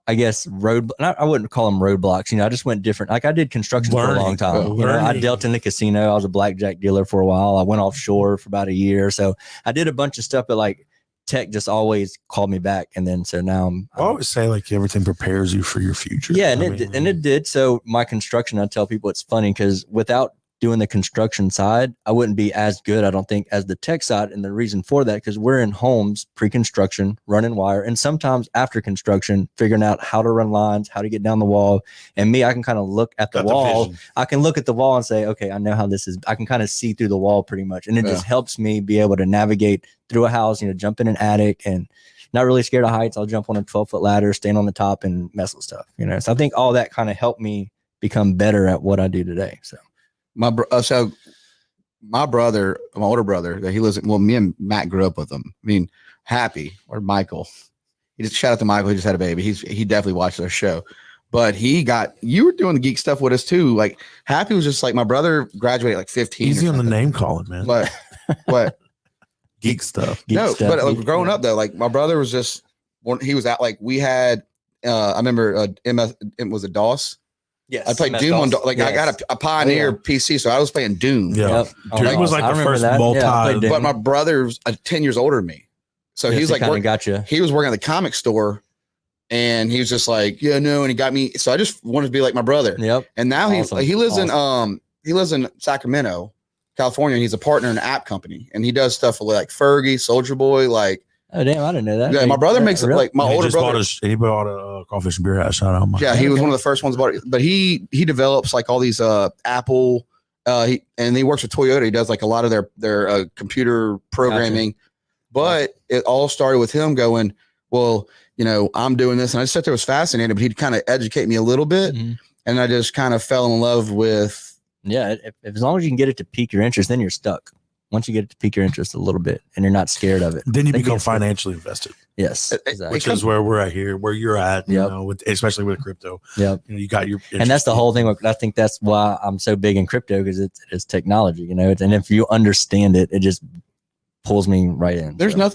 [SPEAKER 5] I guess, I wouldn't call them roadblocks. I just went different. Like I did construction for a long time. I
[SPEAKER 1] Learning.
[SPEAKER 5] dealt in the casino. I was a blackjack dealer for a while. I went offshore for about a year. So I did a bunch of stuff, but like tech just always called me back. And then, so now
[SPEAKER 1] I always say like everything prepares you for your future.
[SPEAKER 5] yeah.
[SPEAKER 1] I
[SPEAKER 5] And
[SPEAKER 1] mean,
[SPEAKER 5] it did. So my construction, I tell people it's funny because without doing the construction side, I wouldn't be as good, I don't think, as the tech side. And the reason for that, because we're in homes pre-construction, running wire, and sometimes after construction, figuring out how to run lines, how to get down the wall. And me, I can kind of look at the
[SPEAKER 1] Got the
[SPEAKER 5] wall.
[SPEAKER 1] vision.
[SPEAKER 5] I can look at the wall and say, okay, I know how this is. I can kind of see through the wall pretty much. And it just helps me be able to navigate through a house, jump in an attic, and not really scared of heights. I'll jump on a 12-foot ladder, stand on the top and mess with stuff, So I think all that kind of helped me become better at what I do today. So
[SPEAKER 4] my brother, my older brother, that he lives in, well, me and Matt grew up with him. I mean, Happy or Michael, he just shout out to Michael. He just had a baby. He definitely watched our show, but you were doing the geek stuff with us too. Like Happy was just like, my brother graduated like 15.
[SPEAKER 1] Easy on the name calling, man.
[SPEAKER 4] But what?
[SPEAKER 1] Geek stuff.
[SPEAKER 4] But like, growing up though, like my brother was just, he was at, like, we had, I remember MS, it was a DOS.
[SPEAKER 5] yes,
[SPEAKER 4] I played Doom on, like, I got a Pioneer PC, so I was playing Doom.
[SPEAKER 1] Yeah.
[SPEAKER 5] Yep.
[SPEAKER 1] Doom was like
[SPEAKER 5] I
[SPEAKER 1] the
[SPEAKER 5] remember
[SPEAKER 1] first
[SPEAKER 5] that.
[SPEAKER 1] multi.
[SPEAKER 5] Yeah, I played Doom.
[SPEAKER 4] But my brother's 10 years older than me. So he was like,
[SPEAKER 5] gotcha.
[SPEAKER 4] he was working at the comic store, and he was just like, yeah, no. And he got me. So I just wanted to be like my brother.
[SPEAKER 5] Yep.
[SPEAKER 4] And now
[SPEAKER 5] Awesome.
[SPEAKER 4] he lives in Sacramento, California. And he's a partner in an app company, and he does stuff with like Fergie, Soldier Boy, like.
[SPEAKER 5] Oh damn, I didn't know that.
[SPEAKER 4] Yeah, my brother makes it
[SPEAKER 5] really?
[SPEAKER 4] like my
[SPEAKER 1] He
[SPEAKER 4] older
[SPEAKER 1] just
[SPEAKER 4] brother.
[SPEAKER 1] he bought a crawfish and beer hat. Shout out, Mike.
[SPEAKER 4] Yeah, he was one of the first ones bought it. But he develops like all these Apple, and he works with Toyota. He does like a lot of their computer programming. But it all started with him going, well, I'm doing this, and I just sat there, was fascinated. But he'd kind of educate me a little bit, and I just kind of fell in love with.
[SPEAKER 5] Yeah, if as long as you can get it to pique your interest, then you're stuck. Once you get it to pique your interest a little bit, and you're not scared of it,
[SPEAKER 1] Then you
[SPEAKER 5] Then
[SPEAKER 1] become
[SPEAKER 5] get stuck.
[SPEAKER 1] financially invested,
[SPEAKER 5] Yes, exactly.
[SPEAKER 1] which is where we're at here, where you're at,
[SPEAKER 5] Yep.
[SPEAKER 1] especially with crypto.
[SPEAKER 5] Yep.
[SPEAKER 1] You got your,
[SPEAKER 5] And that's the whole thing. I think that's why I'm so big in crypto, because it's technology, and if you understand it, it just pulls me right in.
[SPEAKER 4] There's not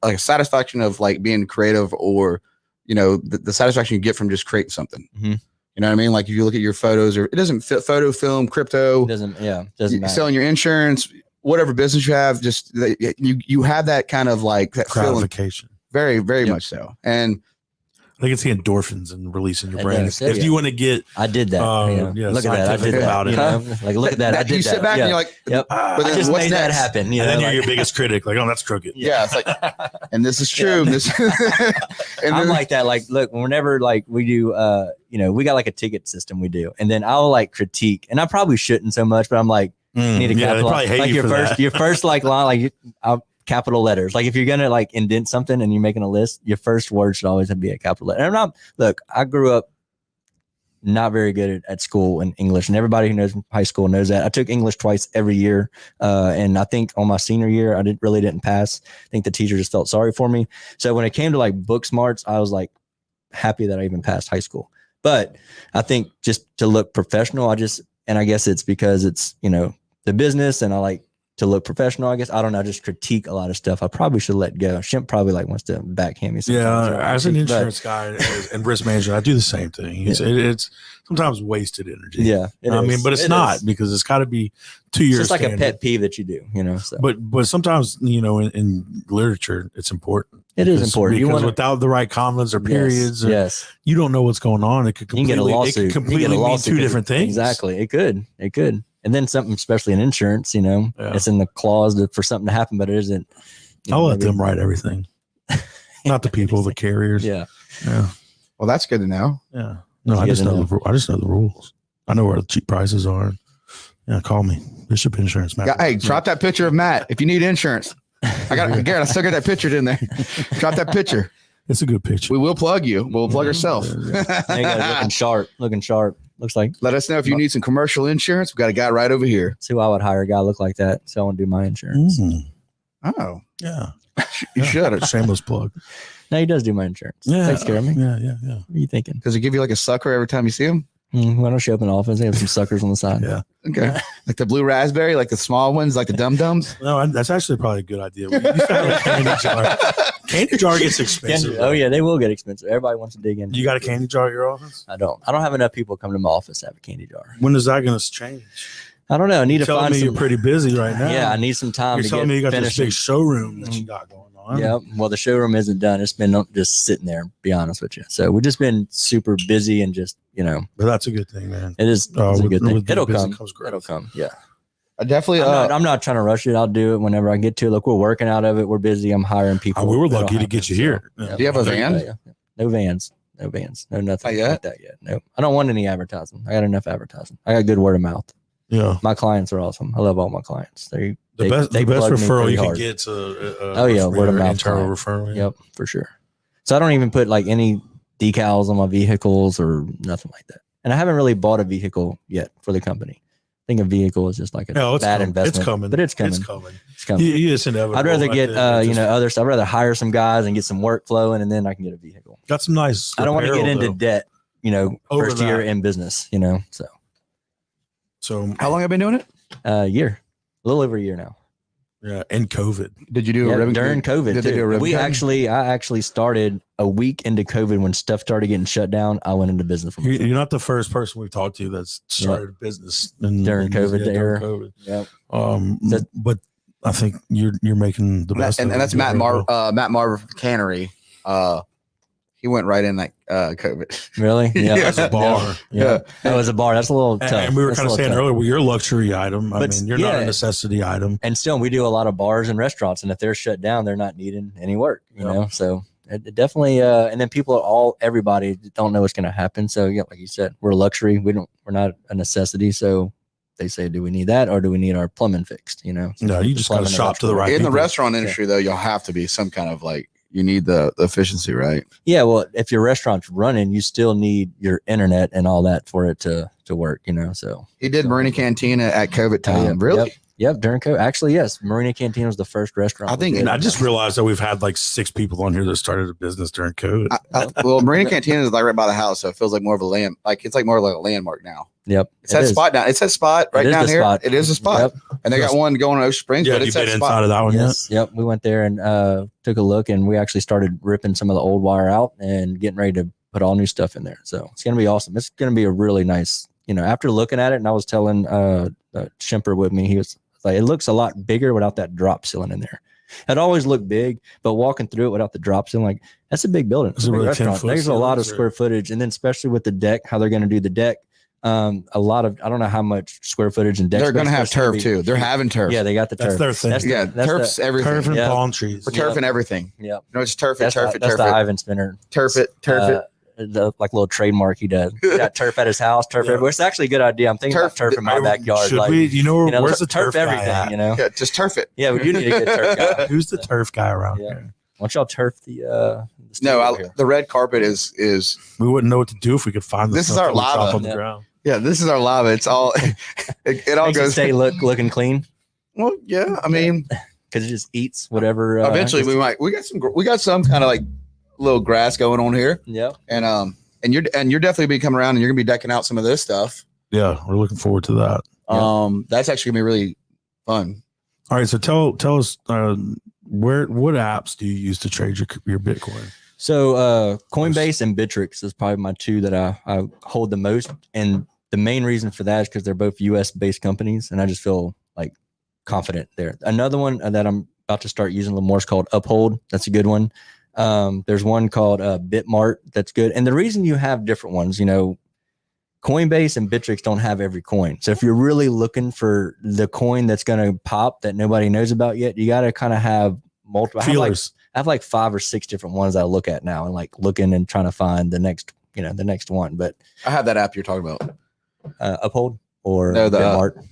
[SPEAKER 4] a satisfaction of like being creative, or the satisfaction you get from just creating something.
[SPEAKER 5] Mhm.
[SPEAKER 4] You know what I mean? Like if you look at your photos, or it doesn't fit photo, film, crypto,
[SPEAKER 5] It doesn't matter.
[SPEAKER 4] selling your insurance, whatever business you have, just you have that kind of like that feeling.
[SPEAKER 1] gratification.
[SPEAKER 4] Very, very
[SPEAKER 5] Yep.
[SPEAKER 4] much so. And
[SPEAKER 1] I think it's the endorphins and releasing your
[SPEAKER 5] It
[SPEAKER 1] brain.
[SPEAKER 5] does,
[SPEAKER 1] If
[SPEAKER 5] yeah.
[SPEAKER 1] you want to get,
[SPEAKER 5] I did that. Look at that. I
[SPEAKER 1] scientific
[SPEAKER 5] did that.
[SPEAKER 1] about it.
[SPEAKER 5] Like look at that. I did
[SPEAKER 4] you sit
[SPEAKER 5] that.
[SPEAKER 4] back
[SPEAKER 5] Yeah.
[SPEAKER 4] and you're like,
[SPEAKER 5] Yep.
[SPEAKER 4] but
[SPEAKER 5] I
[SPEAKER 4] then
[SPEAKER 5] just
[SPEAKER 4] what's
[SPEAKER 5] made that
[SPEAKER 4] next?
[SPEAKER 5] happen.
[SPEAKER 1] and then you're
[SPEAKER 5] like-
[SPEAKER 1] your biggest critic. Like, oh, that's crooked.
[SPEAKER 4] Yeah, it's like, and this is true.
[SPEAKER 5] Yeah.
[SPEAKER 4] This, and
[SPEAKER 5] I'm
[SPEAKER 4] then,
[SPEAKER 5] like that. Like, look, whenever like we do, we got like a ticket system we do, and then I'll like critique, and I probably shouldn't so much, but I'm like, need to
[SPEAKER 1] Yeah, they
[SPEAKER 5] capitalize.
[SPEAKER 1] probably hate
[SPEAKER 5] Like
[SPEAKER 1] you
[SPEAKER 5] your
[SPEAKER 1] for
[SPEAKER 5] first,
[SPEAKER 1] that.
[SPEAKER 5] your first like line, like capital letters. Like if you're gonna like indent something and you're making a list, your first word should always be a capital letter. And I grew up not very good at school in English, and everybody who knows high school knows that. I took English twice every year, and I think on my senior year I didn't pass. I think the teacher just felt sorry for me. So when it came to like book smarts, I was like happy that I even passed high school. But I think just to look professional, I guess it's because it's the business, and I like to look professional. I guess I don't know. I just critique a lot of stuff I probably should let go. Shimp probably like wants to backhand me.
[SPEAKER 1] Yeah, as an
[SPEAKER 5] But-
[SPEAKER 1] insurance guy and risk manager, I do the same thing. It's sometimes wasted energy.
[SPEAKER 5] Yeah, it
[SPEAKER 1] I mean,
[SPEAKER 5] is.
[SPEAKER 1] but it's
[SPEAKER 5] It
[SPEAKER 1] not,
[SPEAKER 5] is.
[SPEAKER 1] because it's got to be to
[SPEAKER 5] It's
[SPEAKER 1] your
[SPEAKER 5] just like a
[SPEAKER 1] standard.
[SPEAKER 5] pet peeve that you do. So
[SPEAKER 1] But sometimes in literature, it's important.
[SPEAKER 5] it is
[SPEAKER 1] Because-
[SPEAKER 5] important. You
[SPEAKER 1] because
[SPEAKER 5] want
[SPEAKER 1] without the right commas or periods, or
[SPEAKER 5] Yes.
[SPEAKER 1] you don't know what's going on. It could
[SPEAKER 5] You can get a
[SPEAKER 1] completely,
[SPEAKER 5] lawsuit.
[SPEAKER 1] it could completely mean two different things.
[SPEAKER 5] Exactly. It could. And then something, especially in insurance, it's in the clause for something to happen, but it isn't.
[SPEAKER 1] I'll let them write everything, not the people, the carriers.
[SPEAKER 5] Yeah.
[SPEAKER 1] Yeah.
[SPEAKER 4] well, that's good to know.
[SPEAKER 1] Yeah. No, I
[SPEAKER 5] You
[SPEAKER 1] just
[SPEAKER 5] gotta
[SPEAKER 1] know
[SPEAKER 5] know.
[SPEAKER 1] I just know the rules. I know where the cheap prices are. Yeah, call me. Bishop Insurance. Matt.
[SPEAKER 4] Yeah, hey, drop that picture of Matt if you need insurance. Garrett, I still got that picture in there. Drop that picture.
[SPEAKER 1] It's a good picture.
[SPEAKER 4] We will plug you. We'll plug ourselves.
[SPEAKER 5] There you go, looking sharp. Looks like
[SPEAKER 4] Let us know if you need some commercial insurance. We've got a guy right over here.
[SPEAKER 5] that's who I would hire, a guy look like that. So I want to do my insurance.
[SPEAKER 1] Mhm.
[SPEAKER 4] Oh,
[SPEAKER 1] Yeah.
[SPEAKER 4] you should.
[SPEAKER 1] Shameless plug.
[SPEAKER 5] No, he does do my insurance.
[SPEAKER 1] Yeah.
[SPEAKER 5] Takes care of me.
[SPEAKER 1] Yeah.
[SPEAKER 5] What are you thinking?
[SPEAKER 4] Does he give you like a sucker every time you see him?
[SPEAKER 5] Why don't show up in the office? They have some suckers on the side.
[SPEAKER 1] Yeah.
[SPEAKER 4] Okay. Like the blue raspberry, like the small ones, like the dum-dums.
[SPEAKER 1] No, that's actually probably a good idea. We used to have a candy jar. Candy jar gets expensive.
[SPEAKER 5] Oh yeah, they will get expensive. Everybody wants to dig in.
[SPEAKER 1] You got a candy jar at your office?
[SPEAKER 5] I don't have enough people come to my office to have a candy jar.
[SPEAKER 1] When is that going to change?
[SPEAKER 5] I don't know. I need
[SPEAKER 1] You're
[SPEAKER 5] to
[SPEAKER 1] telling
[SPEAKER 5] find
[SPEAKER 1] me
[SPEAKER 5] some.
[SPEAKER 1] you're pretty busy right now.
[SPEAKER 5] Yeah, I need some time
[SPEAKER 1] You're
[SPEAKER 5] to
[SPEAKER 1] telling
[SPEAKER 5] get
[SPEAKER 1] me you got this
[SPEAKER 5] finished.
[SPEAKER 1] big showroom that you got going on.
[SPEAKER 5] Yep. Well, the showroom isn't done. It's been just sitting there, to be honest with you. So we've just been super busy and just,
[SPEAKER 1] But that's a good thing, man.
[SPEAKER 5] it is it's a
[SPEAKER 1] with-
[SPEAKER 5] good thing.
[SPEAKER 1] with the
[SPEAKER 5] It'll
[SPEAKER 1] business
[SPEAKER 5] come.
[SPEAKER 1] comes growth.
[SPEAKER 5] It'll come. Yeah.
[SPEAKER 4] I definitely.
[SPEAKER 5] I'm not trying to rush it. I'll do it whenever I get to it. Look, we're working out of it. We're busy. I'm hiring people.
[SPEAKER 1] We were
[SPEAKER 5] It'll
[SPEAKER 1] lucky to
[SPEAKER 5] happen,
[SPEAKER 1] get you
[SPEAKER 5] so,
[SPEAKER 1] here.
[SPEAKER 5] yeah.
[SPEAKER 4] Do you have a van?
[SPEAKER 5] Yeah. No vans. No vans. No nothing
[SPEAKER 4] Not yet?
[SPEAKER 5] like that yet. No. I don't want any advertising. I got enough advertising. I got good word of mouth.
[SPEAKER 1] Yeah.
[SPEAKER 5] My clients are awesome. I love all my clients.
[SPEAKER 1] The best
[SPEAKER 5] plug me
[SPEAKER 1] referral
[SPEAKER 5] pretty
[SPEAKER 1] you can
[SPEAKER 5] hard.
[SPEAKER 1] get to
[SPEAKER 5] Oh, yeah, word of mouth
[SPEAKER 1] internal
[SPEAKER 5] client.
[SPEAKER 1] referral. Yeah.
[SPEAKER 5] Yep, for sure. So I don't even put like any decals on my vehicles or nothing like that. And I haven't really bought a vehicle yet for the company. I think a vehicle is just like a
[SPEAKER 1] No, it's
[SPEAKER 5] bad
[SPEAKER 1] coming.
[SPEAKER 5] investment.
[SPEAKER 1] It's coming.
[SPEAKER 5] But it's coming.
[SPEAKER 1] It's coming.
[SPEAKER 5] It's coming.
[SPEAKER 1] It's inevitable.
[SPEAKER 5] I'd rather
[SPEAKER 1] Like
[SPEAKER 5] get
[SPEAKER 1] just-
[SPEAKER 5] other stuff. I'd rather hire some guys and get some work flowing, and then I can get a vehicle.
[SPEAKER 1] got some nice.
[SPEAKER 5] I don't want to get
[SPEAKER 1] apparel,
[SPEAKER 5] into
[SPEAKER 1] though.
[SPEAKER 5] debt,
[SPEAKER 1] Over
[SPEAKER 5] first year
[SPEAKER 1] that.
[SPEAKER 5] in business, so
[SPEAKER 1] So
[SPEAKER 4] How long have you been doing it?
[SPEAKER 5] year. A little over a year now.
[SPEAKER 1] yeah, and COVID.
[SPEAKER 4] Did you do
[SPEAKER 5] Yeah,
[SPEAKER 4] a ribbon
[SPEAKER 5] during COVID
[SPEAKER 4] Did they do a
[SPEAKER 5] too.
[SPEAKER 4] ribbon cutting?
[SPEAKER 5] I actually started a week into COVID when stuff started getting shut down. I went into business for myself.
[SPEAKER 1] You're not the first person we've talked to that's started a business
[SPEAKER 5] During COVID era.
[SPEAKER 1] COVID.
[SPEAKER 5] Yep.
[SPEAKER 1] But I think you're making the best.
[SPEAKER 4] And
[SPEAKER 1] of it.
[SPEAKER 4] that's Matt Marv Cannery. He went right in like COVID.
[SPEAKER 5] Really? Yeah.
[SPEAKER 4] Yeah.
[SPEAKER 1] It's a bar.
[SPEAKER 5] Yeah. That was a bar. That's a little tough.
[SPEAKER 1] And we were
[SPEAKER 5] That's a
[SPEAKER 1] kind of
[SPEAKER 5] little
[SPEAKER 1] saying
[SPEAKER 5] tough.
[SPEAKER 1] earlier, well, you're a luxury item. I
[SPEAKER 5] But
[SPEAKER 1] mean, you're not
[SPEAKER 5] yeah.
[SPEAKER 1] a necessity item.
[SPEAKER 5] And still, we do a lot of bars and restaurants, and if they're shut down, they're not needing any work. You
[SPEAKER 1] Yep.
[SPEAKER 5] know, so it definitely. And then people are everybody don't know what's going to happen. So yeah, like you said, we're a luxury. We're not a necessity. So they say, do we need that or do we need our plumbing fixed?
[SPEAKER 1] No, you just got to
[SPEAKER 5] plumbing and
[SPEAKER 1] shop to the right
[SPEAKER 4] In the
[SPEAKER 1] people.
[SPEAKER 4] restaurant industry, though, you'll have to be some kind of like you need the efficiency, right?
[SPEAKER 5] Yeah, well, if your restaurant's running, you still need your internet and all that for it to work. So
[SPEAKER 4] He did Marina Cantina at COVID
[SPEAKER 5] Oh, yeah.
[SPEAKER 4] time. Really?
[SPEAKER 5] Yep, during COVID. Actually, yes, Marina Cantina was the first restaurant.
[SPEAKER 4] I think-
[SPEAKER 5] we
[SPEAKER 1] And
[SPEAKER 5] did.
[SPEAKER 1] I just realized that we've had like 6 people on here that started a business during COVID.
[SPEAKER 4] Well, Marina Cantina is like right by the house, so it feels like more of a land. Like it's like more like a landmark now.
[SPEAKER 5] Yep,
[SPEAKER 4] It's that spot down. It's that spot right
[SPEAKER 5] is
[SPEAKER 4] down
[SPEAKER 5] the
[SPEAKER 4] here.
[SPEAKER 5] spot.
[SPEAKER 4] It is a spot,
[SPEAKER 5] Yep.
[SPEAKER 4] and they got one going on Ocean Springs.
[SPEAKER 1] Yeah,
[SPEAKER 4] but
[SPEAKER 1] you've
[SPEAKER 4] it's
[SPEAKER 1] been
[SPEAKER 4] that
[SPEAKER 1] inside
[SPEAKER 4] spot.
[SPEAKER 1] of that one yet?
[SPEAKER 5] Yes, yep. We went there and took a look, and we actually started ripping some of the old wire out and getting ready to put all new stuff in there. So it's gonna be awesome. It's gonna be a really nice. After looking at it, and I was telling Shimper with me, he was like, it looks a lot bigger without that drop ceiling in there. It always looked big, but walking through it without the drop ceiling, like that's a big building.
[SPEAKER 1] Is it
[SPEAKER 5] a big
[SPEAKER 1] really
[SPEAKER 5] restaurant.
[SPEAKER 1] 10-foot
[SPEAKER 5] There's a lot of
[SPEAKER 1] ceilings, or-
[SPEAKER 5] square footage, and then especially with the deck, how they're going to do the deck. A lot of I don't know how much square footage and deck.
[SPEAKER 4] They're going to
[SPEAKER 5] space,
[SPEAKER 4] have
[SPEAKER 5] but it's gonna
[SPEAKER 4] turf
[SPEAKER 5] be
[SPEAKER 4] too. They're
[SPEAKER 5] huge.
[SPEAKER 4] having turf.
[SPEAKER 5] Yeah, they got the
[SPEAKER 1] That's
[SPEAKER 5] turf.
[SPEAKER 1] their thing.
[SPEAKER 4] Yeah,
[SPEAKER 5] that's
[SPEAKER 4] turf's everything.
[SPEAKER 1] Turf and
[SPEAKER 5] Yeah.
[SPEAKER 1] palm trees.
[SPEAKER 4] We're turfing everything.
[SPEAKER 5] Yep.
[SPEAKER 4] No, it's turf it,
[SPEAKER 5] That's
[SPEAKER 4] turf
[SPEAKER 5] the,
[SPEAKER 4] it,
[SPEAKER 5] that's
[SPEAKER 4] turf
[SPEAKER 5] the
[SPEAKER 4] it,
[SPEAKER 5] Ivan Spinner.
[SPEAKER 4] turf it, turf it.
[SPEAKER 5] The like little trademark he does. He got turf at his house, turf
[SPEAKER 1] Yeah.
[SPEAKER 5] everywhere. It's actually a good idea. I'm thinking about turf in my backyard.
[SPEAKER 1] Should
[SPEAKER 5] Like,
[SPEAKER 1] we? Where's the
[SPEAKER 5] turf
[SPEAKER 1] turf guy
[SPEAKER 5] everything,
[SPEAKER 1] at?
[SPEAKER 4] Yeah, just turf it.
[SPEAKER 5] Yeah, we do need a good turf guy.
[SPEAKER 1] Who's the turf guy around
[SPEAKER 5] Yeah.
[SPEAKER 1] here?
[SPEAKER 5] Why don't y'all turf the
[SPEAKER 4] No,
[SPEAKER 5] studio over here?
[SPEAKER 4] the red carpet is
[SPEAKER 1] We wouldn't know what to do if we could find
[SPEAKER 4] This is
[SPEAKER 1] stuff
[SPEAKER 4] our
[SPEAKER 1] that we chop
[SPEAKER 4] lava.
[SPEAKER 1] on the
[SPEAKER 5] Yeah.
[SPEAKER 1] ground.
[SPEAKER 4] yeah. This is our lava. It's all it all
[SPEAKER 5] Makes it
[SPEAKER 4] goes.
[SPEAKER 5] stay looking clean
[SPEAKER 4] Well, yeah. I mean,
[SPEAKER 5] because it just eats whatever.
[SPEAKER 4] eventually we got some kind of like little grass going on here,
[SPEAKER 5] Yeah.
[SPEAKER 4] and you're definitely be coming around and you're gonna be decking out some of this stuff.
[SPEAKER 1] Yeah, we're looking forward to that.
[SPEAKER 5] Yeah.
[SPEAKER 4] That's actually gonna be really fun.
[SPEAKER 1] All right, so tell us what apps do you use to trade your Bitcoin?
[SPEAKER 5] So Coinbase and Bittrex is probably my two that I hold the most, and the main reason for that is because they're both U.S. based companies, and I just feel like confident there. Another one that I'm about to start using a little more is called Uphold. That's a good one. There's one called Bitmart that's good, and the reason you have different ones, Coinbase and Bittrex don't have every coin. So if you're really looking for the coin that's going to pop that nobody knows about yet, you got to kind of have multiple
[SPEAKER 1] Feelers.
[SPEAKER 5] I have like 5 or 6 different ones I look at now and like looking and trying to find the next one. But
[SPEAKER 4] I have that app you're talking about.
[SPEAKER 5] Uphold or
[SPEAKER 4] No, the,
[SPEAKER 5] Bitmart.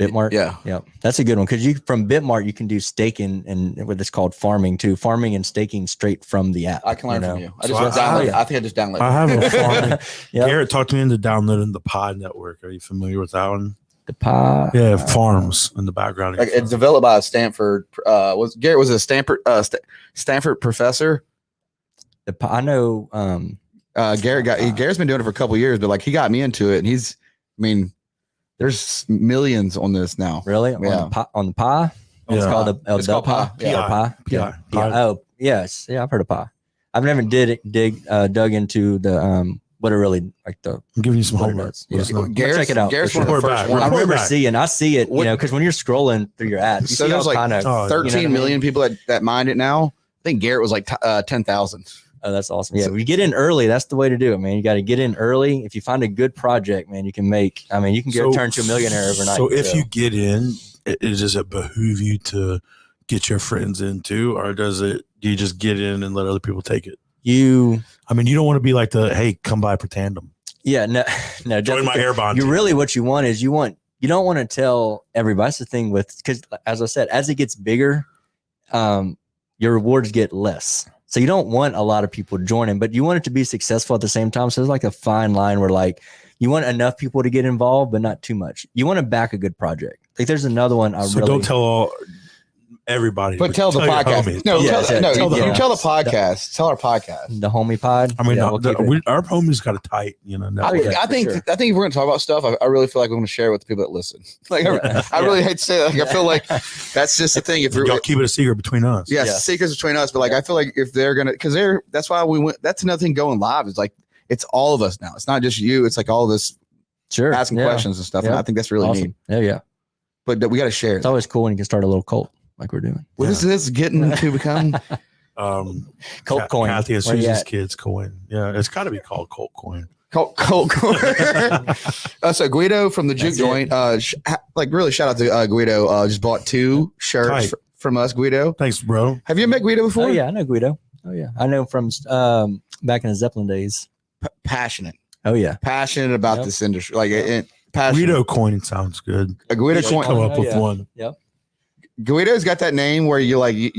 [SPEAKER 5] Bitmart.
[SPEAKER 4] Yeah.
[SPEAKER 5] Yeah. That's a good one. Cause from Bitmart, you can do staking and what it's called farming too. Farming and staking straight from the app.
[SPEAKER 4] I can learn from you. I
[SPEAKER 1] So
[SPEAKER 4] just
[SPEAKER 1] I-
[SPEAKER 4] downloaded.
[SPEAKER 5] yeah.
[SPEAKER 4] I think I just downloaded.
[SPEAKER 1] I have a farm.
[SPEAKER 5] Yeah.
[SPEAKER 1] Garrett talked me into downloading the Pi Network. Are you familiar with that one?
[SPEAKER 5] The pie.
[SPEAKER 1] Yeah, farms in the background.
[SPEAKER 4] Like, it's developed by a Stanford. Garrett was a Stanford professor.
[SPEAKER 5] The pie. I know.
[SPEAKER 4] Garrett's been doing it for a couple years, but like he got me into it, and there's millions on this now.
[SPEAKER 5] Really?
[SPEAKER 4] Yeah.
[SPEAKER 5] On the pie?
[SPEAKER 1] Yeah.
[SPEAKER 5] It's called the
[SPEAKER 4] It's called
[SPEAKER 5] Pie.
[SPEAKER 4] Pi. Yeah.
[SPEAKER 5] Pie.
[SPEAKER 1] Pi.
[SPEAKER 5] Yeah. Oh, yes. Yeah, I've heard of pie. I've never dug into the what it really like the
[SPEAKER 1] I'm giving you some
[SPEAKER 5] what it
[SPEAKER 1] homework.
[SPEAKER 5] is.
[SPEAKER 1] Let us
[SPEAKER 5] Yeah.
[SPEAKER 1] know.
[SPEAKER 4] Garrett's,
[SPEAKER 5] check it out,
[SPEAKER 4] Garrett's
[SPEAKER 5] for
[SPEAKER 4] one of the
[SPEAKER 1] sure.
[SPEAKER 4] first
[SPEAKER 1] Report back.
[SPEAKER 5] I
[SPEAKER 4] ones.
[SPEAKER 5] remember
[SPEAKER 1] back.
[SPEAKER 5] seeing. I see it.
[SPEAKER 4] What-
[SPEAKER 5] Because when you're scrolling through your ads, you
[SPEAKER 4] So
[SPEAKER 5] see
[SPEAKER 4] there's
[SPEAKER 5] all
[SPEAKER 4] like
[SPEAKER 5] kind of.
[SPEAKER 1] Oh,
[SPEAKER 4] 13
[SPEAKER 5] you know what I
[SPEAKER 4] million people that mined it now, think Garrett was like 10,000.
[SPEAKER 5] Oh, that's awesome. Yeah, we get in early. That's the way to do it, man. You got to get in early. If you find a good project, man, you can make. I mean, you can turn to a millionaire overnight.
[SPEAKER 1] So if you get in, does it behoove you to get your friends in too, or do you just get in and let other people take it?
[SPEAKER 5] I
[SPEAKER 1] mean, you don't want to be like hey, come by for tandem.
[SPEAKER 5] Yeah, no.
[SPEAKER 1] Join my hair bond.
[SPEAKER 5] What you want is you don't want to tell everybody. That's the thing because as I said, as it gets bigger, your rewards get less. So you don't want a lot of people joining, but you want it to be successful at the same time. So there's like a fine line where like you want enough people to get involved, but not too much. You want to back a good project. Like there's another one.
[SPEAKER 1] Don't tell everybody,
[SPEAKER 4] but tell the podcast. Tell the podcast. Tell our podcast.
[SPEAKER 5] The homie pod.
[SPEAKER 1] I mean, our homies got a tight,
[SPEAKER 4] I think if we're going to talk about stuff, I really feel like we're going to share it with the people that listen. Like, I really hate to say that. Like, I feel like that's just the thing. If
[SPEAKER 1] y'all keep it a secret between us,
[SPEAKER 4] secrets between us. But like, I feel like if they're going to, that's why we went. That's another thing going live is like it's all of us now. It's not just you. It's like all of us.
[SPEAKER 5] Sure,
[SPEAKER 4] asking questions and stuff. And I think that's really neat.
[SPEAKER 5] Yeah.
[SPEAKER 4] But we got to share.
[SPEAKER 5] It's always cool when you can start a little cult like we're doing.
[SPEAKER 4] Well, this is getting to become
[SPEAKER 5] Cult Coin.
[SPEAKER 1] Kathy and Susie's kids coin. Yeah, it's got to be called Cult Coin.
[SPEAKER 4] Cult Coin. So Guido from the Juke Joint, really shout out to Guido. Just bought 2 shirts from us, Guido.
[SPEAKER 1] Thanks, bro.
[SPEAKER 4] Have you met Guido before?
[SPEAKER 5] Oh yeah, I know Guido. Oh yeah, I know him from back in the Zeppelin days.
[SPEAKER 4] Passionate.
[SPEAKER 5] Oh yeah,
[SPEAKER 4] passionate about this industry. Like
[SPEAKER 1] Guido Coin sounds good.
[SPEAKER 4] A Guido Coin.
[SPEAKER 1] Come up with one.
[SPEAKER 5] Yep.
[SPEAKER 4] Guido's got that name where you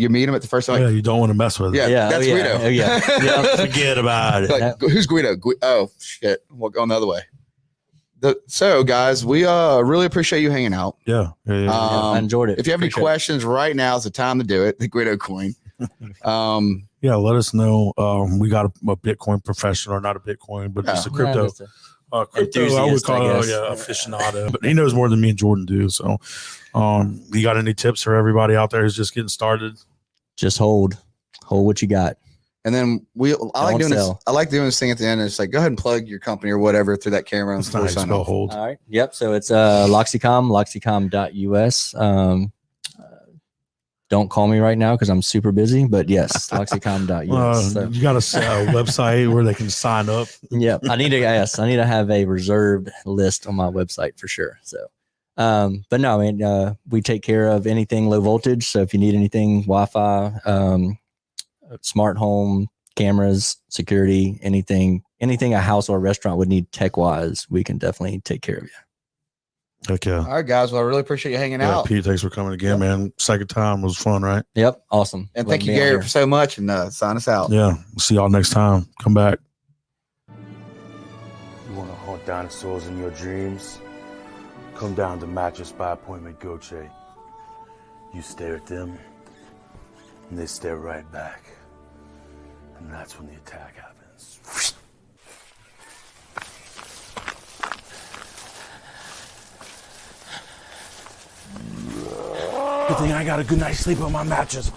[SPEAKER 4] meet him at the first time.
[SPEAKER 1] Like, you don't want to mess with it.
[SPEAKER 4] Yeah, that's Guido.
[SPEAKER 5] Oh yeah.
[SPEAKER 1] Forget about it.
[SPEAKER 4] Like, who's Guido? Oh shit, we'll go the other way. So guys, we really appreciate you hanging out.
[SPEAKER 1] Yeah.
[SPEAKER 5] I enjoyed it.
[SPEAKER 4] If you have any questions right now is the time to do it. The Guido Coin.
[SPEAKER 1] Yeah, let us know. We got a Bitcoin professional, not a Bitcoin, but just a crypto. Crypto, I would call it aficionado, but he knows more than me and Jordan do. So, you got any tips for everybody out there who's just getting started?
[SPEAKER 5] Just hold what you got.
[SPEAKER 4] And then I like doing this thing at the end. It's like, go ahead and plug your company or whatever through that camera.
[SPEAKER 1] That's nice. Go hold.
[SPEAKER 5] All right. Yep. So it's loxicom.us. Don't call me right now because I'm super busy, but yes, loxicom.us.
[SPEAKER 1] You got a website where they can sign up.
[SPEAKER 5] Yeah, I need to have a reserved list on my website for sure. So, but no, I mean, we take care of anything low voltage. So if you need anything, Wi-Fi, smart home cameras, security, anything a house or a restaurant would need tech wise, we can definitely take care of you.
[SPEAKER 1] Heck yeah.
[SPEAKER 4] All right, guys. Well, I really appreciate you hanging out.
[SPEAKER 1] Pete, thanks for coming again, man. Second time was fun, right?
[SPEAKER 5] Yep. Awesome.
[SPEAKER 4] And thank you, Gary, for so much, and sign us out.
[SPEAKER 1] Yeah. We'll see y'all next time. Come back.
[SPEAKER 7] You want to hunt dinosaurs in your dreams? Come down to Mattress by Appointment Goche. You stare at them, and they stare right back. And that's when the attack happens. Good thing I got a good night's sleep on my mattress.